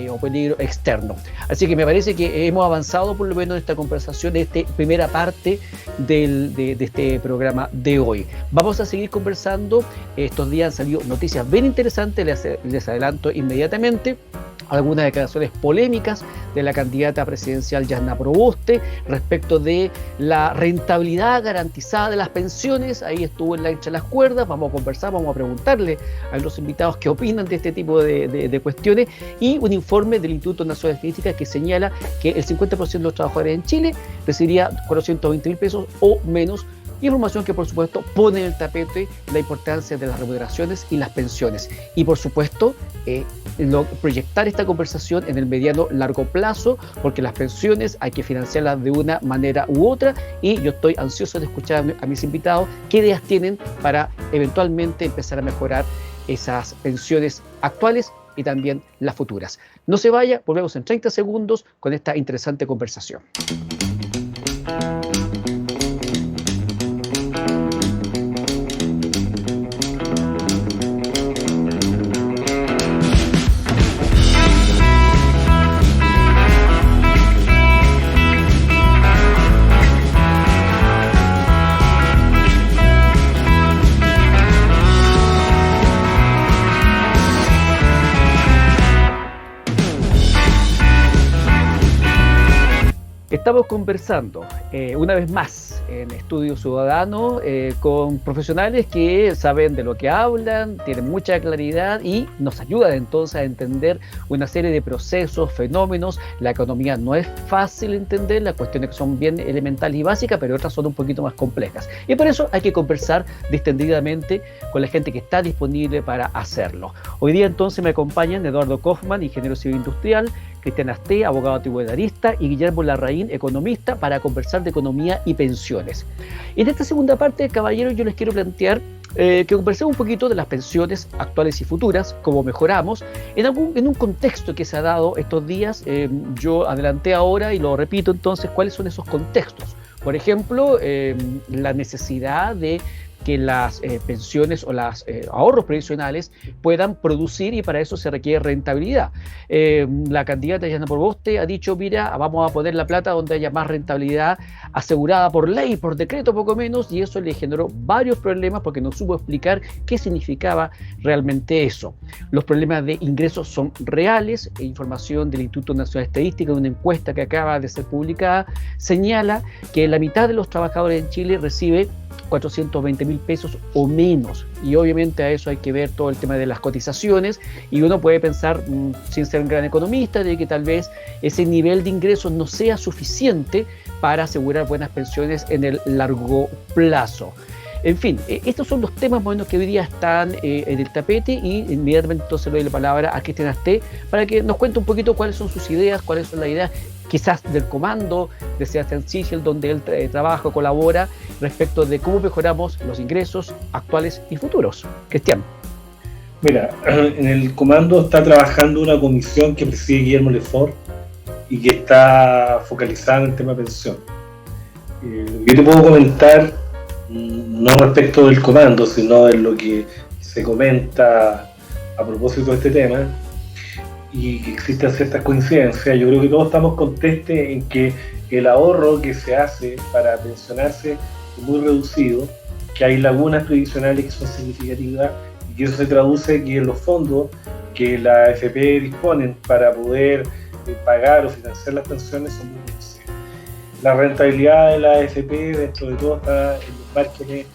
o peligro externo. Así que me parece que hemos avanzado por lo menos en esta conversación, en esta primera parte de este programa de hoy. Vamos a seguir conversando. Estos días han salido noticias bien interesantes, les adelanto inmediatamente. Algunas declaraciones polémicas de la candidata presidencial Jasna Proboste respecto de la rentabilidad garantizada de las pensiones. Ahí estuvo en la hincha de las cuerdas. Vamos a conversar, vamos a preguntarle a los invitados qué opinan de este tipo de cuestiones, y un informe del Instituto Nacional de Estadística que señala que el 50% de los trabajadores en Chile recibiría 420.000 pesos o menos. Información que por supuesto pone en el tapete la importancia de las remuneraciones y las pensiones, y por supuesto proyectar esta conversación en el mediano largo plazo, porque las pensiones hay que financiarlas de una manera u otra, y yo estoy ansioso de escuchar a mis invitados qué ideas tienen para eventualmente empezar a mejorar esas pensiones actuales y también las futuras. No se vaya, volvemos en 30 segundos con esta interesante conversación. Estamos conversando una vez más en Estudio Ciudadano con profesionales que saben de lo que hablan, tienen mucha claridad y nos ayudan entonces a entender una serie de procesos, fenómenos. La economía no es fácil de entender, las cuestiones que son bien elementales y básicas, pero otras son un poquito más complejas. Y por eso hay que conversar distendidamente con la gente que está disponible para hacerlo. Hoy día entonces me acompañan Eduardo Kaufmann, ingeniero civil industrial, Cristian Asté, abogado tributarista, y Guillermo Larraín, economista, para conversar de economía y pensiones. En esta segunda parte, caballeros, yo les quiero plantear que conversemos un poquito de las pensiones actuales y futuras, cómo mejoramos, en un contexto que se ha dado estos días. Yo adelanté ahora y lo repito entonces, cuáles son esos contextos. Por ejemplo, la necesidad de que las pensiones o los ahorros previsionales puedan producir, y para eso se requiere rentabilidad. La candidata Jasna Proboste ha dicho, mira, vamos a poner la plata donde haya más rentabilidad asegurada por ley, por decreto poco menos, y eso le generó varios problemas porque no supo explicar qué significaba realmente eso. Los problemas de ingresos son reales. Información del Instituto Nacional de Estadística, de una encuesta que acaba de ser publicada, señala que la mitad de los trabajadores en Chile recibe 420.000 pesos o menos, y obviamente a eso hay que ver todo el tema de las cotizaciones, y uno puede pensar, sin ser un gran economista, de que tal vez ese nivel de ingresos no sea suficiente para asegurar buenas pensiones en el largo plazo. En fin, estos son los temas buenos que hoy día están en el tapete, y inmediatamente entonces le doy la palabra a Cristian Asté para que nos cuente un poquito cuáles son sus ideas, cuáles son las ideas quizás del comando de Sebastián Sichel, donde él trabaja, colabora, respecto de cómo mejoramos los ingresos actuales y futuros. Cristian. Mira, en el comando está trabajando una comisión que preside Guillermo Lefort y que está focalizada en el tema de pensión. Yo te puedo comentar, no respecto del comando, sino de lo que se comenta a propósito de este tema, y que existen ciertas coincidencias. Yo creo que todos estamos contentos en que el ahorro que se hace para pensionarse es muy reducido, que hay lagunas previsionales que son significativas, y y eso se traduce que los fondos que la AFP disponen para poder pagar o financiar las pensiones son muy reducidos. La rentabilidad de la AFP dentro de todo está en los márgenes,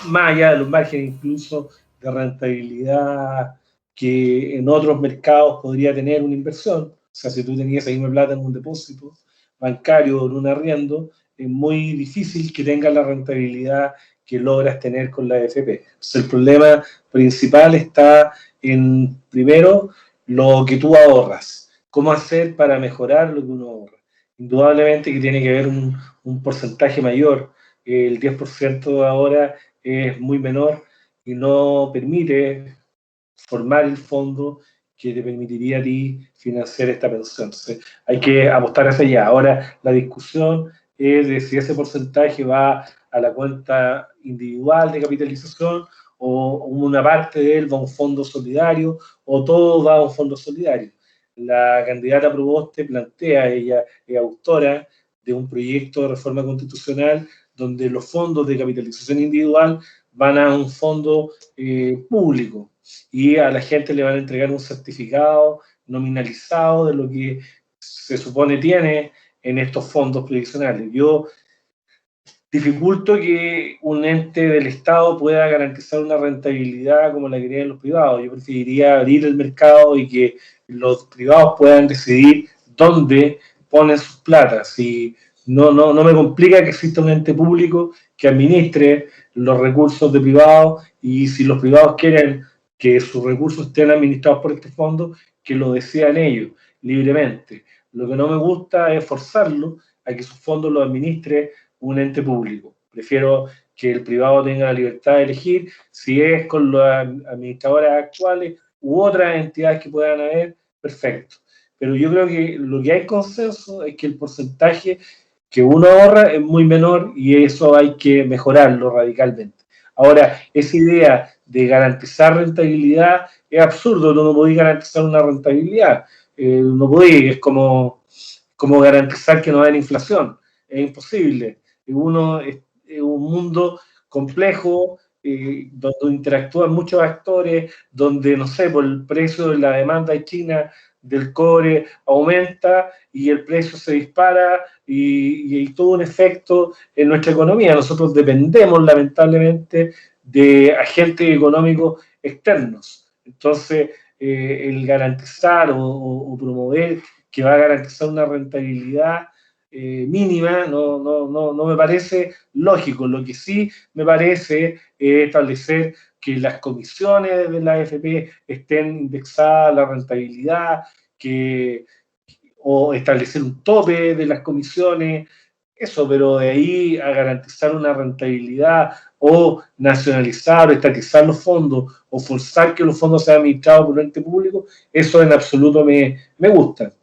más allá de los márgenes incluso de rentabilidad que en otros mercados podría tener una inversión. O sea, si tú tenías esa misma plata en un depósito bancario o en un arriendo, es muy difícil que tengas la rentabilidad que logras tener con la AFP. Entonces, el problema principal está en, primero, lo que tú ahorras. ¿Cómo hacer para mejorar lo que uno ahorra? Indudablemente que tiene que haber un porcentaje mayor. El 10% ahora es muy menor y no permite formar el fondo que te permitiría a ti financiar esta pensión. Entonces, hay que apostar hacia allá. Ahora, la discusión es de si ese porcentaje va a la cuenta individual de capitalización o una parte de él va a un fondo solidario o todo va a un fondo solidario. La candidata Proboste plantea, ella es autora de un proyecto de reforma constitucional donde los fondos de capitalización individual van a un fondo público y a la gente le van a entregar un certificado nominalizado de lo que se supone tiene en estos fondos previsionales. Yo dificulto que un ente del Estado pueda garantizar una rentabilidad como la que tienen los privados. Yo preferiría abrir el mercado y que los privados puedan decidir dónde ponen sus platas. Y no me complica que exista un ente público que administre los recursos de privados, y si los privados quieren que sus recursos estén administrados por este fondo, que lo decidan ellos libremente. Lo que no me gusta es forzarlo a que sus fondos los administre un ente público. Prefiero que el privado tenga la libertad de elegir si es con las administradoras actuales u otras entidades que puedan haber, perfecto. Pero yo creo que lo que hay consenso es que el porcentaje que uno ahorra es muy menor y eso hay que mejorarlo radicalmente. Ahora, esa idea de garantizar rentabilidad es absurdo, no podéis garantizar una rentabilidad, no podéis, es como garantizar que no haya inflación, es imposible. Uno es un mundo complejo, donde interactúan muchos actores, donde, no sé, por el precio de la demanda de China del cobre aumenta y el precio se dispara y hay todo un efecto en nuestra economía. Nosotros dependemos, lamentablemente, de agentes económicos externos. Entonces, el garantizar o promover que va a garantizar una rentabilidad mínima no me parece lógico. Lo que sí me parece es establecer que las comisiones de la AFP estén indexadas a la rentabilidad, o establecer un tope de las comisiones, eso, pero de ahí a garantizar una rentabilidad o nacionalizar o estatizar los fondos o forzar que los fondos sean administrados por un ente público, eso en absoluto me gusta.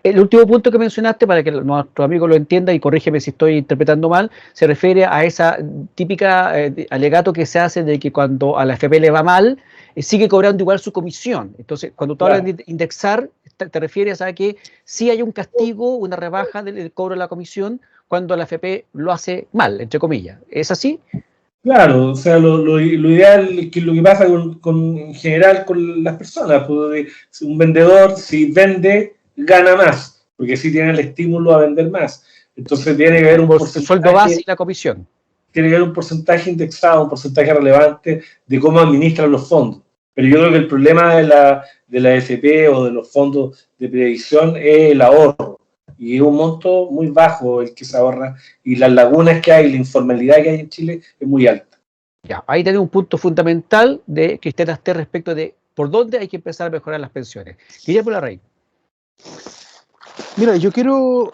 El último punto que mencionaste, para que nuestro amigo lo entienda y corrígeme si estoy interpretando mal, se refiere a esa típica alegato que se hace de que cuando a la FP le va mal, sigue cobrando igual su comisión. Entonces, cuando tú hablas de indexar, te refieres a que sí hay un castigo, una rebaja del cobro de la comisión cuando la FP lo hace mal, entre comillas. ¿Es así? Claro, o sea, lo ideal es que lo que pasa en general con las personas, pues, un vendedor, si vende, gana más, porque sí tiene el estímulo a vender más. Entonces tiene que haber un porcentaje, el sueldo base y la comisión. Tiene que haber un porcentaje indexado, un porcentaje relevante de cómo administran los fondos. Pero yo creo que el problema de la AFP o de los fondos de previsión es el ahorro. Y es un monto muy bajo el que se ahorra, y las lagunas que hay, la informalidad que hay en Chile es muy alta. Ya, ahí tenemos un punto fundamental de Cristian Aster respecto de por dónde hay que empezar a mejorar las pensiones. Guillermo Larraín. Mira, yo quiero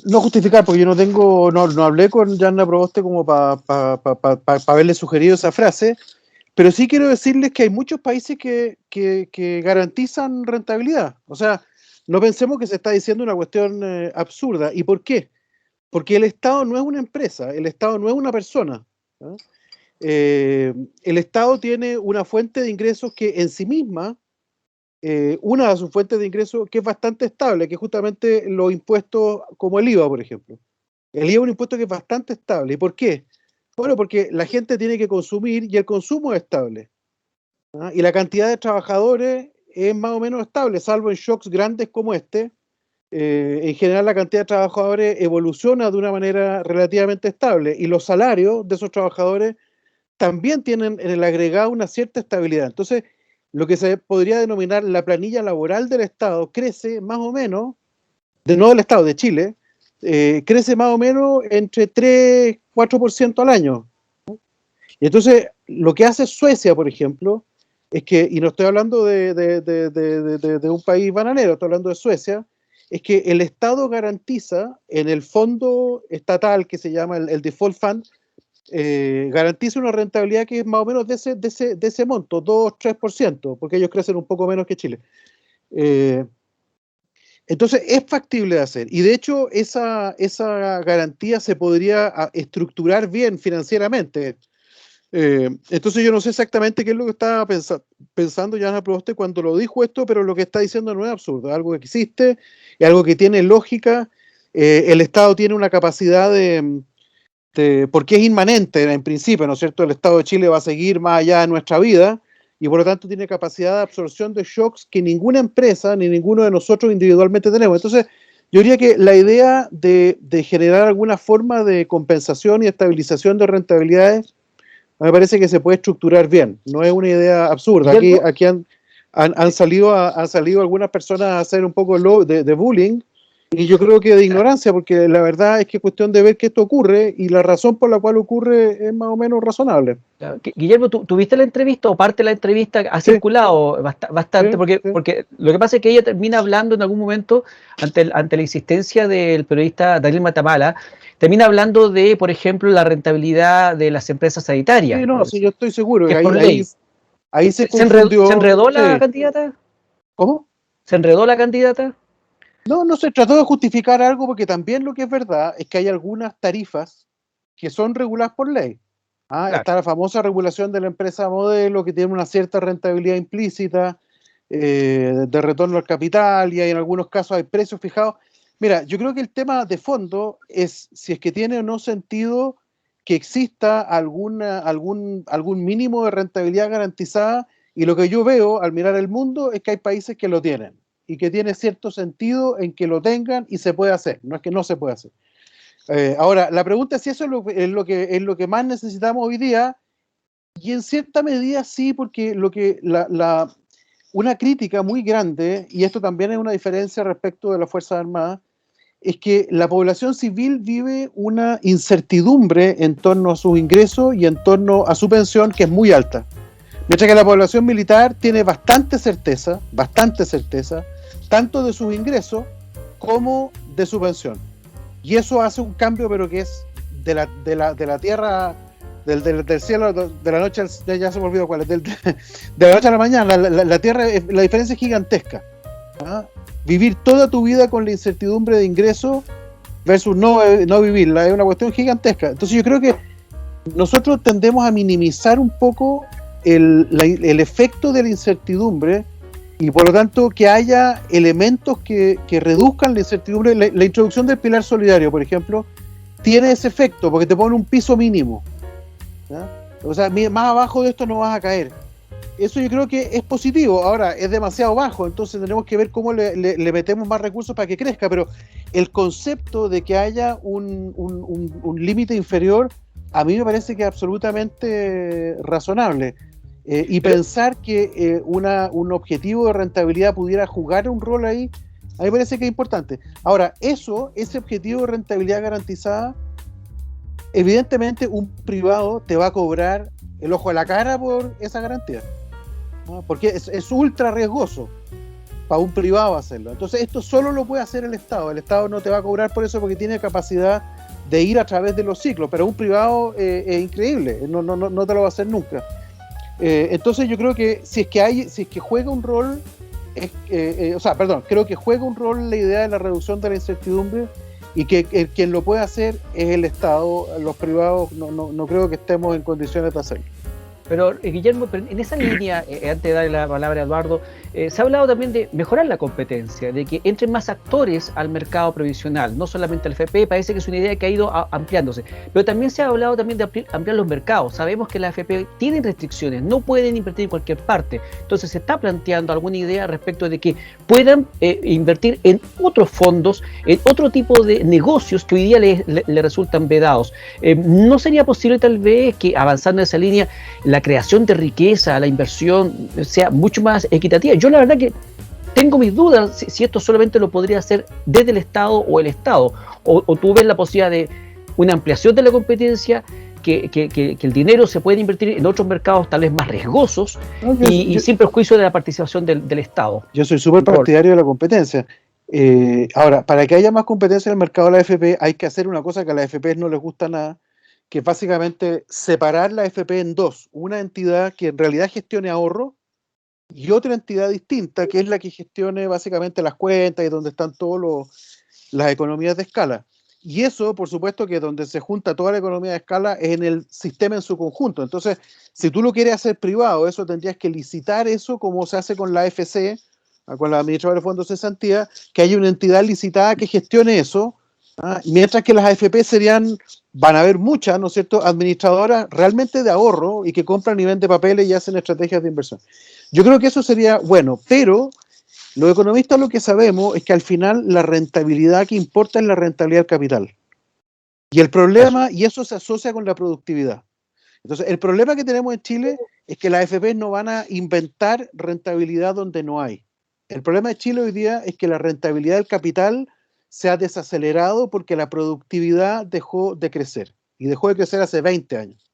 no justificar, porque yo no hablé con Yanna Proboste como para haberle sugerido esa frase, pero sí quiero decirles que hay muchos países que garantizan rentabilidad. O sea, no pensemos que se está diciendo una cuestión absurda. ¿Y por qué? Porque el Estado no es una empresa, el Estado no es una persona, ¿no? El Estado tiene una fuente de ingresos que en sí misma, una de sus fuentes de ingresos que es bastante estable, que es justamente los impuestos como el IVA, por ejemplo. El IVA es un impuesto que es bastante estable. ¿Y por qué? Bueno, porque la gente tiene que consumir y el consumo es estable. ¿Ah? Y la cantidad de trabajadores es más o menos estable, salvo en shocks grandes como este. En general la cantidad de trabajadores evoluciona de una manera relativamente estable y los salarios de esos trabajadores también tienen en el agregado una cierta estabilidad. Entonces, lo que se podría denominar la planilla laboral del Estado crece más o menos, no del Estado, de Chile, crece más o menos entre 3-4% al año. Y entonces, lo que hace Suecia, por ejemplo, es que, y no estoy hablando de un país bananero, estoy hablando de Suecia, es que el Estado garantiza en el fondo estatal que se llama el Default Fund, garantiza una rentabilidad que es más o menos de ese monto, 2-3%, porque ellos crecen un poco menos que Chile. Entonces es factible de hacer, y de hecho esa garantía se podría estructurar bien financieramente. Entonces yo no sé exactamente qué es lo que estaba pensando Jana Proboste cuando lo dijo esto, pero lo que está diciendo no es absurdo, es algo que existe, es algo que tiene lógica. El Estado tiene una capacidad porque es inmanente en principio, ¿no es cierto? El Estado de Chile va a seguir más allá de nuestra vida y por lo tanto tiene capacidad de absorción de shocks que ninguna empresa ni ninguno de nosotros individualmente tenemos. Entonces yo diría que la idea de generar alguna forma de compensación y estabilización de rentabilidades me parece que se puede estructurar bien, no es una idea absurda. Aquí han salido algunas personas a hacer un poco de bullying, y yo creo que de ignorancia, porque la verdad es que es cuestión de ver que esto ocurre, y la razón por la cual ocurre es más o menos razonable. Guillermo, ¿tuviste la entrevista o parte de la entrevista? Ha circulado bastante, Sí. porque lo que pasa es que ella termina hablando en algún momento, ante la insistencia del periodista Daniel Matamala, termina hablando de, por ejemplo, la rentabilidad de las empresas sanitarias. Sí, no, sí, yo estoy seguro que que ahí se confundió. ¿Se enredó la candidata? ¿Cómo? ¿Se enredó la candidata? No se trató de justificar algo, porque también lo que es verdad es que hay algunas tarifas que son reguladas por ley. Claro. Está la famosa regulación de la empresa modelo, que tiene una cierta rentabilidad implícita, de retorno al capital, y en algunos casos hay precios fijados. Mira, yo creo que el tema de fondo es si es que tiene o no sentido que exista algún mínimo de rentabilidad garantizada, y lo que yo veo al mirar el mundo es que hay países que lo tienen y que tiene cierto sentido en que lo tengan y se puede hacer, no es que no se puede hacer. Ahora, la pregunta es si eso es lo que más necesitamos hoy día, y en cierta medida sí, porque una crítica muy grande, y esto también es una diferencia respecto de las Fuerzas Armadas, es que la población civil vive una incertidumbre en torno a sus ingresos y en torno a su pensión, que es muy alta. Mientras que la población militar tiene bastante certeza, tanto de sus ingresos como de su pensión. Y eso hace un cambio, pero que es de la tierra, del cielo, de la noche, ya se me olvidó cuál es, de la noche a la mañana. La tierra, la diferencia es gigantesca. ¿Ah? Vivir toda tu vida con la incertidumbre de ingresos versus no vivirla es una cuestión gigantesca. Entonces yo creo que nosotros tendemos a minimizar un poco el efecto de la incertidumbre, y por lo tanto que haya elementos que reduzcan la incertidumbre. La introducción del pilar solidario, por ejemplo, tiene ese efecto, porque te pone un piso mínimo, ¿ya? O sea, más abajo de esto no vas a caer. Eso yo creo que es positivo. Ahora, es demasiado bajo, entonces tenemos que ver cómo le metemos más recursos para que crezca, pero el concepto de que haya un límite inferior, a mí me parece que es absolutamente razonable. Y pensar que un objetivo de rentabilidad pudiera jugar un rol ahí, a mí me parece que es importante. Ahora, ese objetivo de rentabilidad garantizada, evidentemente un privado te va a cobrar el ojo a la cara por esa garantía, ¿no? Porque es ultra riesgoso para un privado hacerlo. Entonces esto solo lo puede hacer el Estado. El Estado no te va a cobrar por eso, porque tiene capacidad de ir a través de los ciclos, pero un privado es increíble, no te lo va a hacer nunca. Entonces yo creo que si es que juega un rol, creo que juega un rol la idea de la reducción de la incertidumbre, y que quien lo puede hacer es el Estado. Los privados no creo que estemos en condiciones de hacerlo. Pero Guillermo, en esa línea, antes de darle la palabra a Eduardo, se ha hablado también de mejorar la competencia, de que entren más actores al mercado previsional, no solamente al FP, parece que es una idea que ha ido ampliándose, pero también se ha hablado también de ampliar los mercados. Sabemos que la FP tiene restricciones, no pueden invertir en cualquier parte, entonces se está planteando alguna idea respecto de que puedan invertir en otros fondos, en otro tipo de negocios que hoy día le resultan vedados. ¿No sería posible tal vez que avanzando en esa línea la creación de riqueza, la inversión sea mucho más equitativa? Yo la verdad que tengo mis dudas si esto solamente lo podría hacer desde el Estado o el Estado, o tú ves la posibilidad de una ampliación de la competencia, que el dinero se puede invertir en otros mercados tal vez más riesgosos y sin perjuicio de la participación del Estado. Yo soy súper partidario de la competencia. Ahora, para que haya más competencia en el mercado de la AFP hay que hacer una cosa que a la AFP no les gusta nada, que es básicamente separar la AFP en dos. Una entidad que en realidad gestione ahorro y otra entidad distinta que es la que gestione básicamente las cuentas y donde están todas las economías de escala. Y eso, por supuesto, que donde se junta toda la economía de escala es en el sistema en su conjunto. Entonces, si tú lo quieres hacer privado, eso tendrías que licitar eso como se hace con la AFC, con la Administradora de Fondos de Cesantía, que haya una entidad licitada que gestione eso, mientras que las AFP van a haber muchas, ¿no es cierto?, administradoras realmente de ahorro y que compran y venden papeles y hacen estrategias de inversión. Yo creo que eso sería bueno, pero los economistas lo que sabemos es que al final la rentabilidad que importa es la rentabilidad del capital. Y el problema, y eso se asocia con la productividad. Entonces, el problema que tenemos en Chile es que las AFP no van a inventar rentabilidad donde no hay. El problema de Chile hoy día es que la rentabilidad del capital se ha desacelerado porque la productividad dejó de crecer. Y dejó de crecer hace 20 años.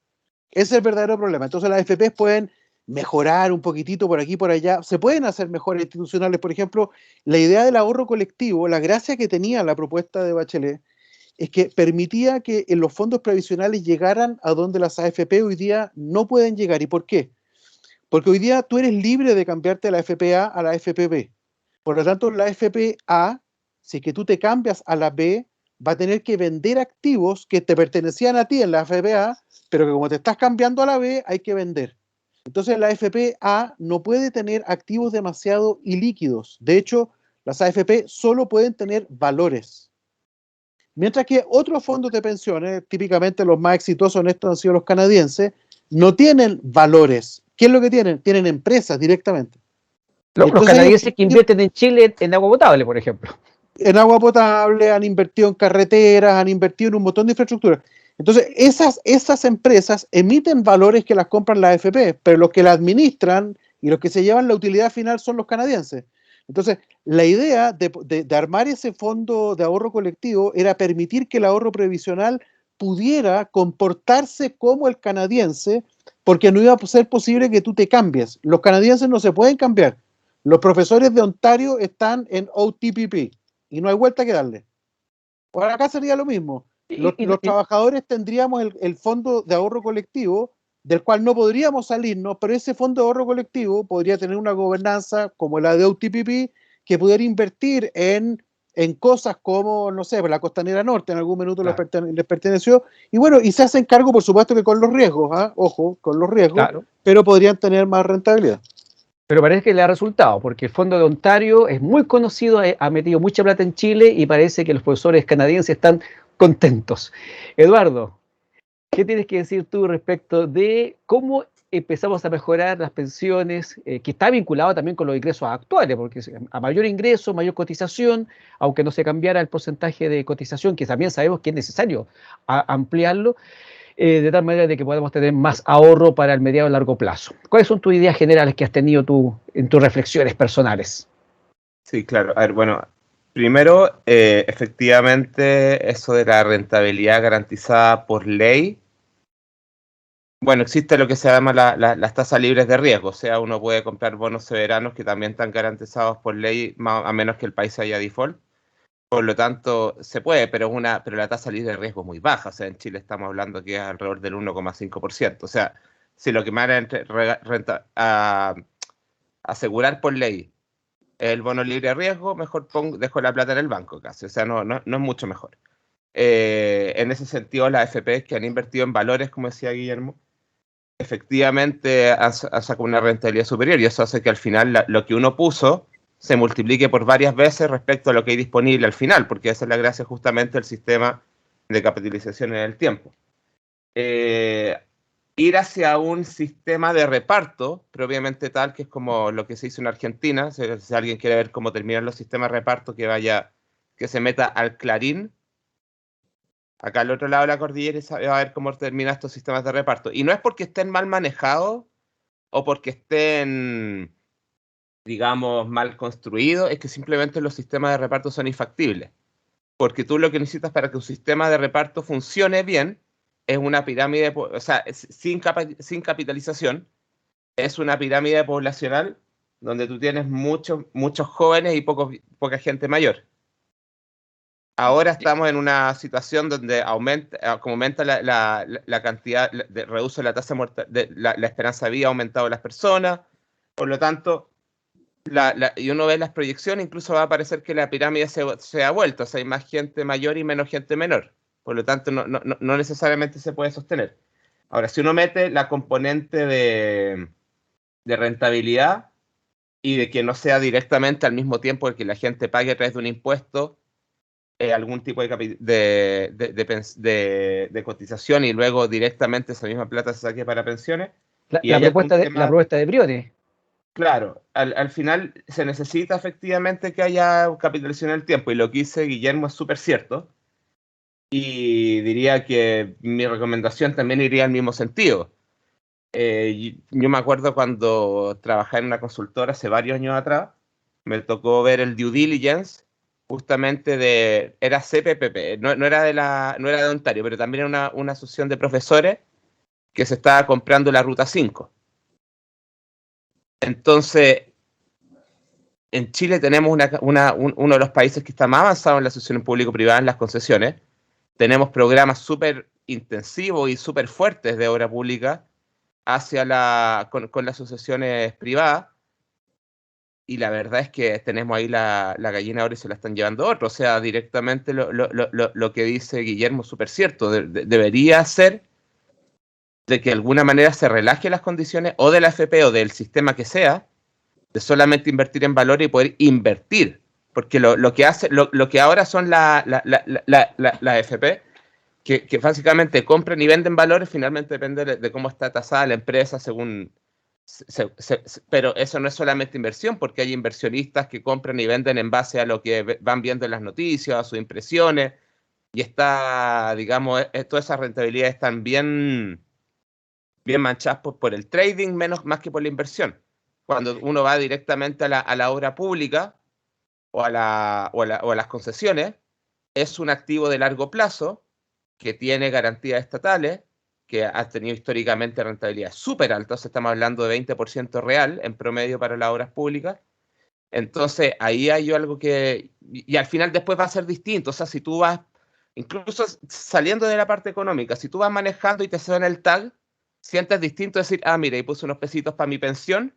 Ese es el verdadero problema. Entonces las AFP pueden mejorar un poquitito por aquí y por allá. Se pueden hacer mejoras institucionales. Por ejemplo, la idea del ahorro colectivo, la gracia que tenía la propuesta de Bachelet, es que permitía que en los fondos previsionales llegaran a donde las AFP hoy día no pueden llegar. ¿Y por qué? Porque hoy día tú eres libre de cambiarte de la FPA a la FPB. Por lo tanto, la FPA, si es que tú te cambias a la B, va a tener que vender activos que te pertenecían a ti en la FPA, pero que como te estás cambiando a la B, hay que vender. Entonces, la FPA no puede tener activos demasiado ilíquidos. De hecho, las AFP solo pueden tener valores. Mientras que otros fondos de pensiones, típicamente los más exitosos en esto han sido los canadienses, no tienen valores. ¿Qué es lo que tienen? Tienen empresas directamente. Los canadienses que invierten en Chile en agua potable, por ejemplo. En agua potable, han invertido en carreteras, han invertido en un montón de infraestructura. Entonces, esas empresas emiten valores que las compran las AFP, pero los que la administran y los que se llevan la utilidad final son los canadienses. Entonces, la idea de armar ese fondo de ahorro colectivo era permitir que el ahorro previsional pudiera comportarse como el canadiense, porque no iba a ser posible que tú te cambies. Los canadienses no se pueden cambiar. Los profesores de Ontario están en OTPP y no hay vuelta que darle. Por acá sería lo mismo. Los trabajadores tendríamos el fondo de ahorro colectivo, del cual no podríamos salirnos, pero ese fondo de ahorro colectivo podría tener una gobernanza como la de OTPP, que pudiera invertir en cosas como, no sé, la Costanera Norte, en algún minuto les perteneció, y bueno, y se hacen cargo, por supuesto, que con los riesgos, ojo, con los riesgos, claro, pero podrían tener más rentabilidad. Pero parece que le ha resultado, porque el Fondo de Ontario es muy conocido, ha metido mucha plata en Chile y parece que los profesores canadienses están contentos. Eduardo, ¿qué tienes que decir tú respecto de cómo empezamos a mejorar las pensiones, que está vinculado también con los ingresos actuales, porque a mayor ingreso, mayor cotización, aunque no se cambiara el porcentaje de cotización, que también sabemos que es necesario ampliarlo, de tal manera de que podamos tener más ahorro para el mediano y largo plazo? ¿Cuáles son tus ideas generales que has tenido tú en tus reflexiones personales? Sí, claro. A ver, bueno, primero, efectivamente, eso de la rentabilidad garantizada por ley. Bueno, existe lo que se llama las tasas libres de riesgo, o sea, uno puede comprar bonos soberanos que también están garantizados por ley, a menos que el país haya default. Por lo tanto, se puede, pero la tasa libre de riesgo es muy baja. O sea, en Chile estamos hablando que es alrededor del 1,5%. O sea, si lo que me van a asegurar por ley es el bono libre de riesgo, mejor dejo la plata en el banco casi. O sea, no es mucho mejor. En ese sentido, las AFPs que han invertido en valores, como decía Guillermo, efectivamente han sacado una rentabilidad superior, y eso hace que al final lo que uno puso se multiplique por varias veces respecto a lo que hay disponible al final, porque esa es la gracia justamente del sistema de capitalización en el tiempo. Ir hacia un sistema de reparto propiamente tal, que es como lo que se hizo en Argentina. Si alguien quiere ver cómo terminan los sistemas de reparto, que se meta al Clarín, acá al otro lado de la cordillera, y va a ver cómo terminan estos sistemas de reparto. Y no es porque estén mal manejados o porque estén, digamos, mal construidos, es que simplemente los sistemas de reparto son infactibles. Porque tú lo que necesitas para que un sistema de reparto funcione bien es una pirámide, o sea, sin capitalización, es una pirámide poblacional donde tú tienes muchos jóvenes y poca gente mayor. Ahora estamos en una situación donde aumenta la cantidad, reduce la tasa de la esperanza de vida, ha aumentado las personas, por lo tanto, y uno ve las proyecciones, incluso va a parecer que la pirámide se ha vuelto, o sea, hay más gente mayor y menos gente menor. Por lo tanto, no necesariamente se puede sostener. Ahora, si uno mete la componente de rentabilidad y de que no sea directamente al mismo tiempo que la gente pague a través de un impuesto algún tipo de cotización y luego directamente esa misma plata se saque para pensiones. La propuesta de Briones. Claro, al final se necesita efectivamente que haya capitalización en el tiempo, y lo que dice Guillermo es súper cierto. Y diría que mi recomendación también iría en el mismo sentido. Yo me acuerdo cuando trabajé en una consultora hace varios años atrás, me tocó ver el due diligence justamente era CPPP, no era de Ontario, pero también era una asociación de profesores que se estaba comprando la Ruta 5. Entonces, en Chile tenemos uno de los países que está más avanzado en la asociación público-privada en las concesiones. Tenemos programas súper intensivos y súper fuertes de obra pública con las asociaciones privadas, y la verdad es que tenemos ahí la gallina ahora y se la están llevando otros. O sea, directamente lo que dice Guillermo es súper cierto. Debería ser de que de alguna manera se relaje las condiciones o de la AFP o del sistema que sea, de solamente invertir en valor y poder invertir. Porque lo que ahora son la AFP, que básicamente compran y venden valores, finalmente depende de cómo está tasada la empresa según... pero eso no es solamente inversión, porque hay inversionistas que compran y venden en base a lo que van viendo en las noticias, a sus impresiones, y digamos, todas esas rentabilidades están bien manchadas por el trading, más que por la inversión. Cuando uno va directamente a la obra pública o a las concesiones, es un activo de largo plazo que tiene garantías estatales, que ha tenido históricamente rentabilidad súper alta. Estamos hablando de 20% real en promedio para las obras públicas. Entonces, ahí hay algo que... Y al final después va a ser distinto. O sea, si tú vas, incluso saliendo de la parte económica, si tú vas manejando y te suena el tag, sientes distinto decir, mira, y puse unos pesitos para mi pensión,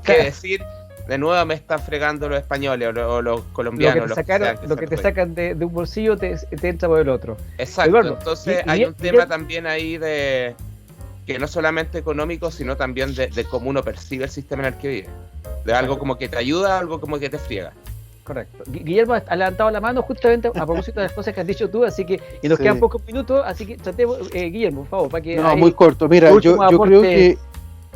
que decir... De nuevo me están fregando los españoles o los colombianos. Lo que te sacan de un bolsillo te entra por el otro. Exacto. Eduardo, entonces hay un tema también ahí de que no solamente económico, sino también de cómo uno percibe el sistema en el que vive. De algo como que te ayuda, algo como que te friega. Correcto. Guillermo ha levantado la mano justamente a propósito de las cosas que has dicho tú, así que y nos quedan pocos minutos, así que tratemos, Guillermo, por favor, para que... No, muy corto. Mira, yo creo que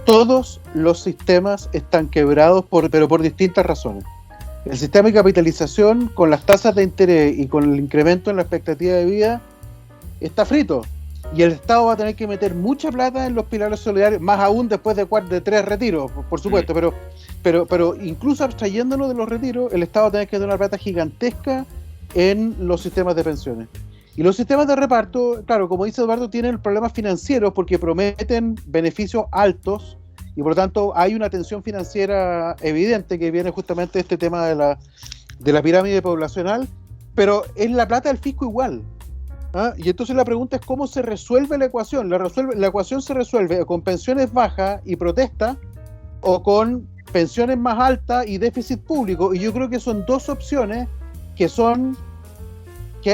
todos los sistemas están quebrados, pero por distintas razones. El sistema de capitalización, con las tasas de interés y con el incremento en la expectativa de vida, está frito. Y el Estado va a tener que meter mucha plata en los pilares solidarios, más aún después de 3 retiros, por supuesto. Pero incluso abstrayéndonos de los retiros, el Estado va a tener que dar una plata gigantesca en los sistemas de pensiones. Y los sistemas de reparto, claro, como dice Eduardo, tienen problemas financieros porque prometen beneficios altos y por lo tanto hay una tensión financiera evidente que viene justamente de este tema de la pirámide poblacional, pero es la plata del fisco igual. Y entonces la pregunta es cómo se resuelve la ecuación. La ecuación se resuelve con pensiones bajas y protesta o con pensiones más altas y déficit público, y yo creo que son dos opciones que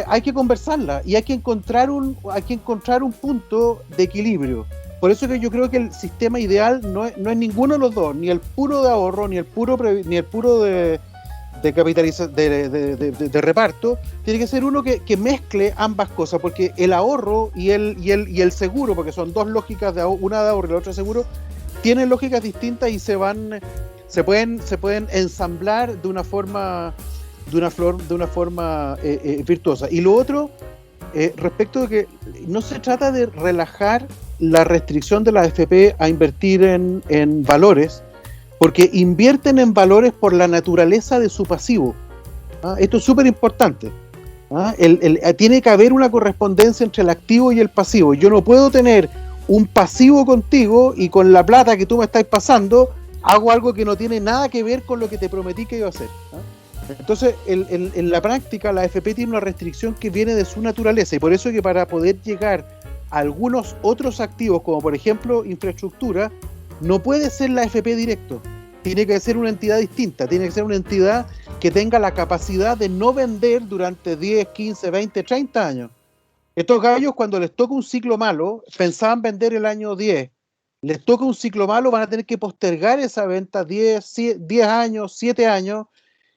hay que conversarla y hay que encontrar un punto de equilibrio. por eso que yo creo que el sistema ideal no es ninguno de los dos, ni el puro de ahorro, ni el puro de reparto. Tiene que ser uno que mezcle ambas cosas, porque el ahorro y el seguro, porque son dos lógicas, una de ahorro y la otra de seguro, tienen lógicas distintas y se pueden ensamblar de una forma virtuosa. Y lo otro, respecto de que no se trata de relajar la restricción de la AFP a invertir en valores, porque invierten en valores por la naturaleza de su pasivo. Esto es súper importante. Tiene que haber una correspondencia entre el activo y el pasivo. Yo no puedo tener un pasivo contigo y con la plata que tú me estás pasando hago algo que no tiene nada que ver con lo que te prometí que iba a hacer. Entonces, en la práctica, la AFP tiene una restricción que viene de su naturaleza, y por eso que para poder llegar a algunos otros activos, como por ejemplo infraestructura, no puede ser la AFP directo. Tiene que ser una entidad distinta, tiene que ser una entidad que tenga la capacidad de no vender durante 10, 15, 20, 30 años. Estos gallos, cuando les toca un ciclo malo, pensaban vender el año 10. Les toca un ciclo malo, van a tener que postergar esa venta 10 años, 7 años,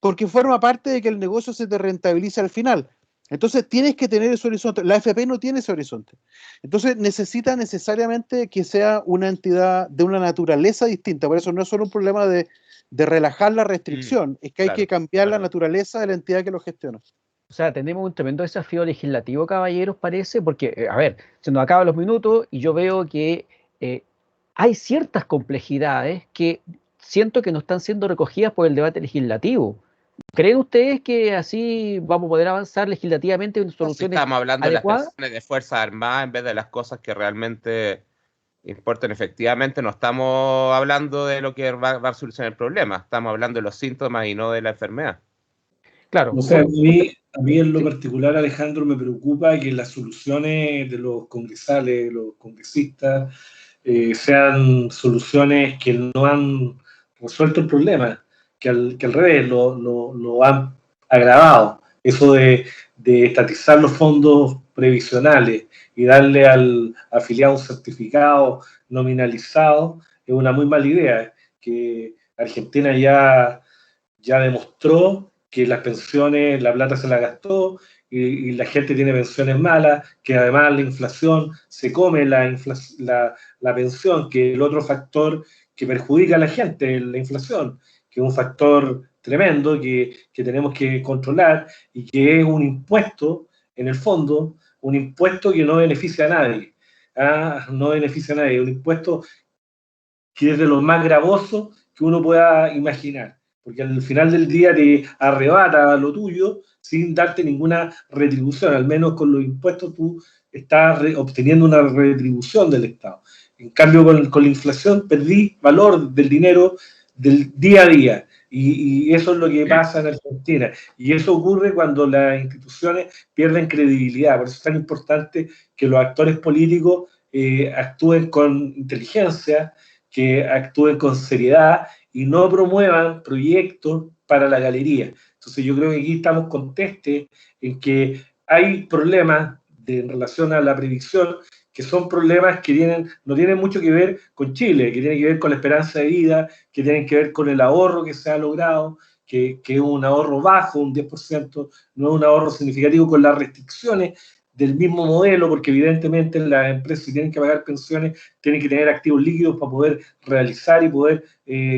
porque forma parte de que el negocio se te rentabilice al final. Entonces tienes que tener ese horizonte. La AFP no tiene ese horizonte. Entonces necesita necesariamente que sea una entidad de una naturaleza distinta. Por eso no es solo un problema de relajar la restricción, es que hay que cambiar la naturaleza de la entidad que lo gestiona. O sea, tenemos un tremendo desafío legislativo, caballeros, parece, porque, a ver, se nos acaban los minutos y yo veo que hay ciertas complejidades que siento que no están siendo recogidas por el debate legislativo. ¿Creen ustedes que así vamos a poder avanzar legislativamente en soluciones estamos hablando adecuadas? de las pensiones de Fuerzas Armadas en vez de las cosas que realmente importan efectivamente? No estamos hablando de lo que va a solucionar el problema, estamos hablando de los síntomas y no de la enfermedad. Claro. O sea, a mí en lo particular, Alejandro, me preocupa que las soluciones de los congresales, de los congresistas, sean soluciones que no han resuelto el problema, que al revés lo han agravado. Eso de estatizar los fondos previsionales y darle al afiliado un certificado nominalizado es una muy mala idea, que Argentina ya demostró que las pensiones, la plata se la gastó y la gente tiene pensiones malas, que además la inflación se come la pensión, que es el otro factor que perjudica a la gente, la inflación, que es un factor tremendo que tenemos que controlar y que es un impuesto, en el fondo, un impuesto que no beneficia a nadie. No beneficia a nadie, un impuesto que es de lo más gravoso que uno pueda imaginar, porque al final del día te arrebata lo tuyo sin darte ninguna retribución. Al menos con los impuestos tú estás obteniendo una retribución del Estado. En cambio, con la inflación perdí valor del dinero del día a día, y eso es lo que pasa en Argentina, y eso ocurre cuando las instituciones pierden credibilidad. Por eso es tan importante que los actores políticos actúen con inteligencia, que actúen con seriedad y no promuevan proyectos para la galería. Entonces yo creo que aquí estamos contestes en que hay problemas en relación a la predicción, que son problemas que no tienen mucho que ver con Chile, que tienen que ver con la esperanza de vida, que tienen que ver con el ahorro que se ha logrado, que es un ahorro bajo, un 10%, no es un ahorro significativo, con las restricciones del mismo modelo, porque evidentemente las empresas, si tienen que pagar pensiones, tienen que tener activos líquidos para poder realizar y poder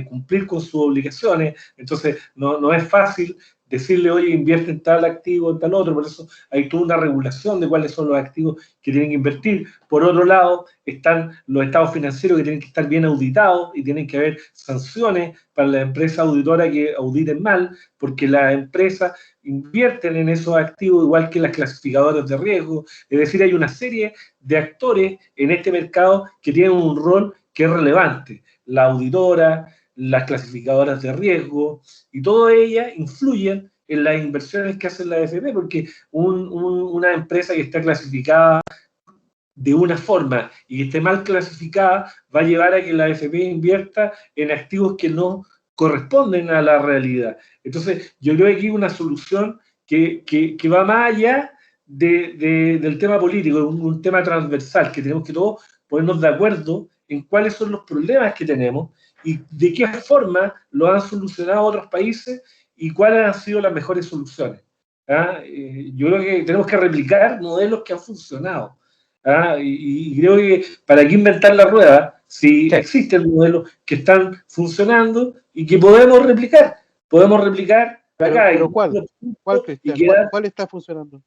cumplir con sus obligaciones. Entonces no es fácil decirle, oye, invierte en tal activo, en tal otro. Por eso hay toda una regulación de cuáles son los activos que tienen que invertir. Por otro lado, están los estados financieros, que tienen que estar bien auditados, y tienen que haber sanciones para las empresas auditoras que auditen mal, porque las empresas invierten en esos activos igual que las clasificadoras de riesgo. Es decir, hay una serie de actores en este mercado que tienen un rol que es relevante. La auditora, las clasificadoras de riesgo, y todas ellas influyen en las inversiones que hacen la AFP, porque una empresa que está clasificada de una forma y que esté mal clasificada va a llevar a que la AFP invierta en activos que no corresponden a la realidad. Entonces, yo creo que aquí hay una solución que va más allá del tema político, un tema transversal, que tenemos que todos ponernos de acuerdo en cuáles son los problemas que tenemos y de qué forma lo han solucionado otros países y cuáles han sido las mejores soluciones. Yo creo que tenemos que replicar modelos que han funcionado. Y creo que para qué inventar la rueda si existen modelos que están funcionando y que podemos replicar. Podemos replicar acá. Pero ¿cuál, Cristian? ¿Cuál está funcionando?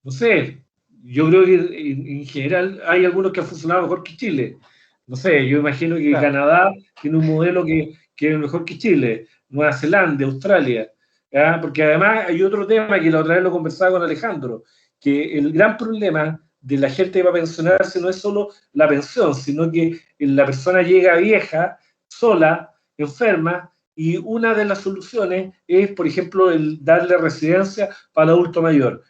No sé, yo creo que en general hay algunos que han funcionado mejor que Chile. No sé, yo imagino que Canadá tiene un modelo que es mejor que Chile, Nueva Zelanda, Australia. Porque además hay otro tema que la otra vez lo conversaba con Alejandro, que el gran problema de la gente que va a pensionarse no es solo la pensión, sino que la persona llega vieja, sola, enferma, y una de las soluciones es, por ejemplo, el darle residencia para el adulto mayor.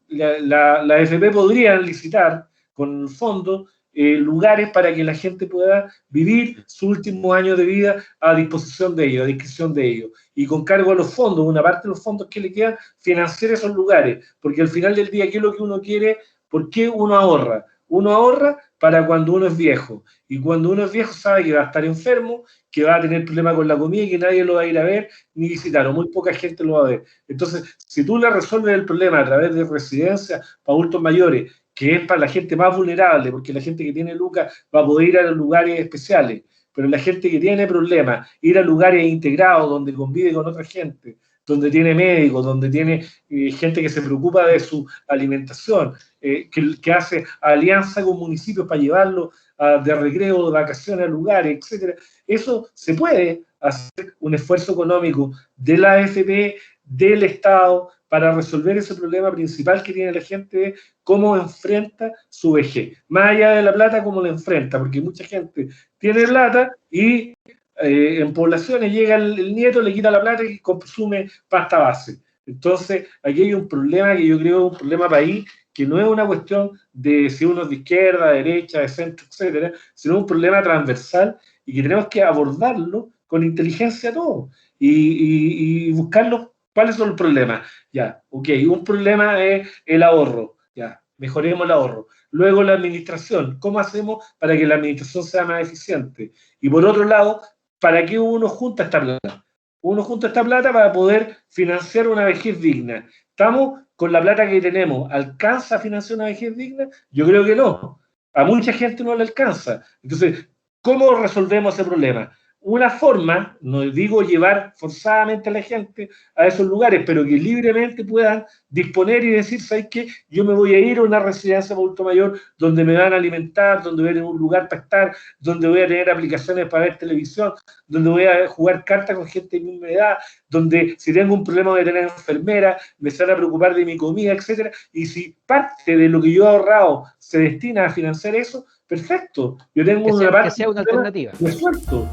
La AFP podría licitar con el fondo lugares para que la gente pueda vivir su último año de vida a disposición de ellos, a discreción de ellos, y con cargo a los fondos, una parte de los fondos que le quedan, financiar esos lugares, porque al final del día, ¿qué es lo que uno quiere? ¿Por qué uno ahorra? Uno ahorra para cuando uno es viejo, y cuando uno es viejo sabe que va a estar enfermo, que va a tener problemas con la comida y que nadie lo va a ir a ver ni visitar, o muy poca gente lo va a ver. Entonces, si tú le resuelves el problema a través de residencias para adultos mayores, que es para la gente más vulnerable, porque la gente que tiene lucas va a poder ir a los lugares especiales, pero la gente que tiene problemas, ir a lugares integrados donde convive con otra gente, donde tiene médicos, donde tiene gente que se preocupa de su alimentación, que hace alianza con municipios para llevarlo de recreo, de vacaciones a lugares, etcétera. Eso se puede hacer un esfuerzo económico de la AFP, del Estado, para resolver ese problema principal que tiene la gente de cómo enfrenta su vejez. Más allá de la plata, cómo la enfrenta, porque mucha gente tiene plata y en poblaciones llega el nieto, le quita la plata y consume pasta base. Entonces, aquí hay un problema que yo creo es un problema país, que no es una cuestión de si uno es de izquierda, de derecha, de centro, etcétera, sino un problema transversal y que tenemos que abordarlo con inteligencia todo y buscarlo. ¿Cuáles son los problemas? Ya, ok, un problema es el ahorro, ya, mejoremos el ahorro. Luego la administración, ¿cómo hacemos para que la administración sea más eficiente? Y por otro lado, ¿para qué uno junta esta plata? Uno junta esta plata para poder financiar una vejez digna. ¿Estamos con la plata que tenemos? ¿Alcanza a financiar una vejez digna? Yo creo que no. A mucha gente no le alcanza. Entonces, ¿cómo resolvemos ese problema? Una forma, no digo llevar forzadamente a la gente a esos lugares, pero que libremente puedan disponer y decir, ¿sabes qué? Yo me voy a ir a una residencia de adulto mayor donde me van a alimentar, donde voy a tener un lugar para estar, donde voy a tener aplicaciones para ver televisión, donde voy a jugar cartas con gente de mi misma edad, donde si tengo un problema voy a tener enfermera, me se van a preocupar de mi comida, etcétera. Y si parte de lo que yo he ahorrado se destina a financiar eso, perfecto. Yo tengo una parte que sea una alternativa. De suelto.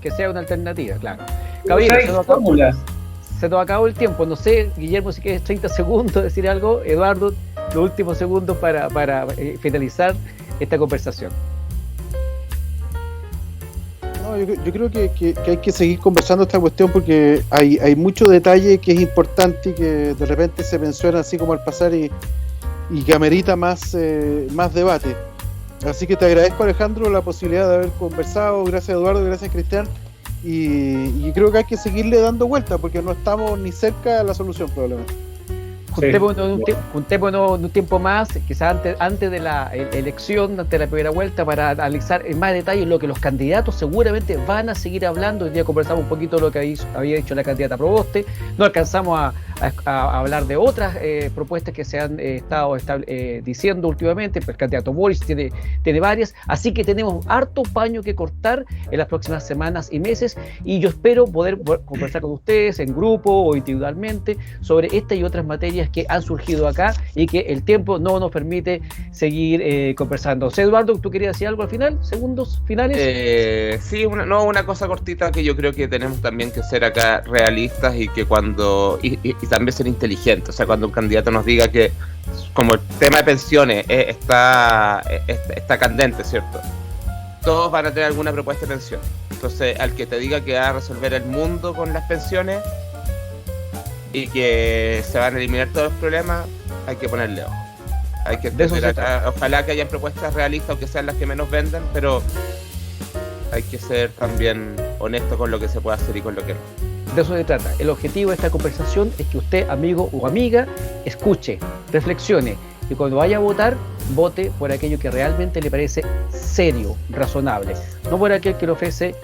Que sea una alternativa, claro. Caballero, se nos acabó el tiempo. No sé, Guillermo, si quieres 30 segundos decir algo. Eduardo, los últimos segundos para finalizar esta conversación. No, yo creo que hay que seguir conversando esta cuestión porque hay mucho detalle que es importante y que de repente se menciona así como al pasar y que amerita más debate. Así que te agradezco, Alejandro, la posibilidad de haber conversado. Gracias, Eduardo, gracias, Cristian. Y creo que hay que seguirle dando vuelta porque no estamos ni cerca de la solución probablemente. Juntémonos un tiempo más, quizás antes de la elección, antes de la primera vuelta, para analizar en más detalle lo que los candidatos seguramente van a seguir hablando. Hoy día conversamos un poquito de lo que había dicho la candidata Proboste. No alcanzamos a hablar de otras propuestas que se han estado diciendo últimamente. El candidato Boris tiene varias, así que tenemos harto paño que cortar en las próximas semanas y meses, y yo espero poder conversar con ustedes en grupo o individualmente sobre esta y otras materias que han surgido acá y que el tiempo no nos permite seguir conversando. Eduardo, ¿tú querías decir algo al final? ¿Segundos finales? Sí, una cosa cortita, que yo creo que tenemos también que ser acá realistas y que y también ser inteligentes. O sea, cuando un candidato nos diga que como el tema de pensiones está candente, ¿cierto? Todos van a tener alguna propuesta de pensión. Entonces, al que te diga que va a resolver el mundo con las pensiones y que se van a eliminar todos los problemas, hay que ponerle ojo. Hay que De eso entender se acá, ojalá que hayan propuestas realistas, aunque sean las que menos venden, pero hay que ser también honesto con lo que se puede hacer y con lo que no. De eso se trata. El objetivo de esta conversación es que usted, amigo o amiga, escuche, reflexione y cuando vaya a votar, vote por aquello que realmente le parece serio, razonable, no por aquel que le ofrece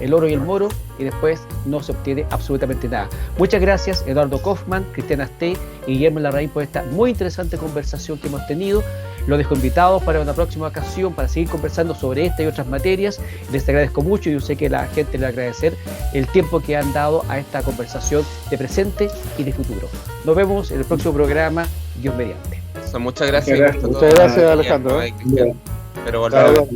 el oro y el moro y después no se obtiene absolutamente nada. Muchas gracias Eduardo Kaufmann, Cristian Asté y Guillermo Larraín por esta muy interesante conversación que hemos tenido. Los dejo invitados para una próxima ocasión para seguir conversando sobre esta y otras materias. Les agradezco mucho y yo sé que la gente le va a agradecer el tiempo que han dado a esta conversación de presente y de futuro. Nos vemos en el próximo programa, Dios mediante. Muchas gracias. Muchas gracias, Alejandro. Pero volvemos.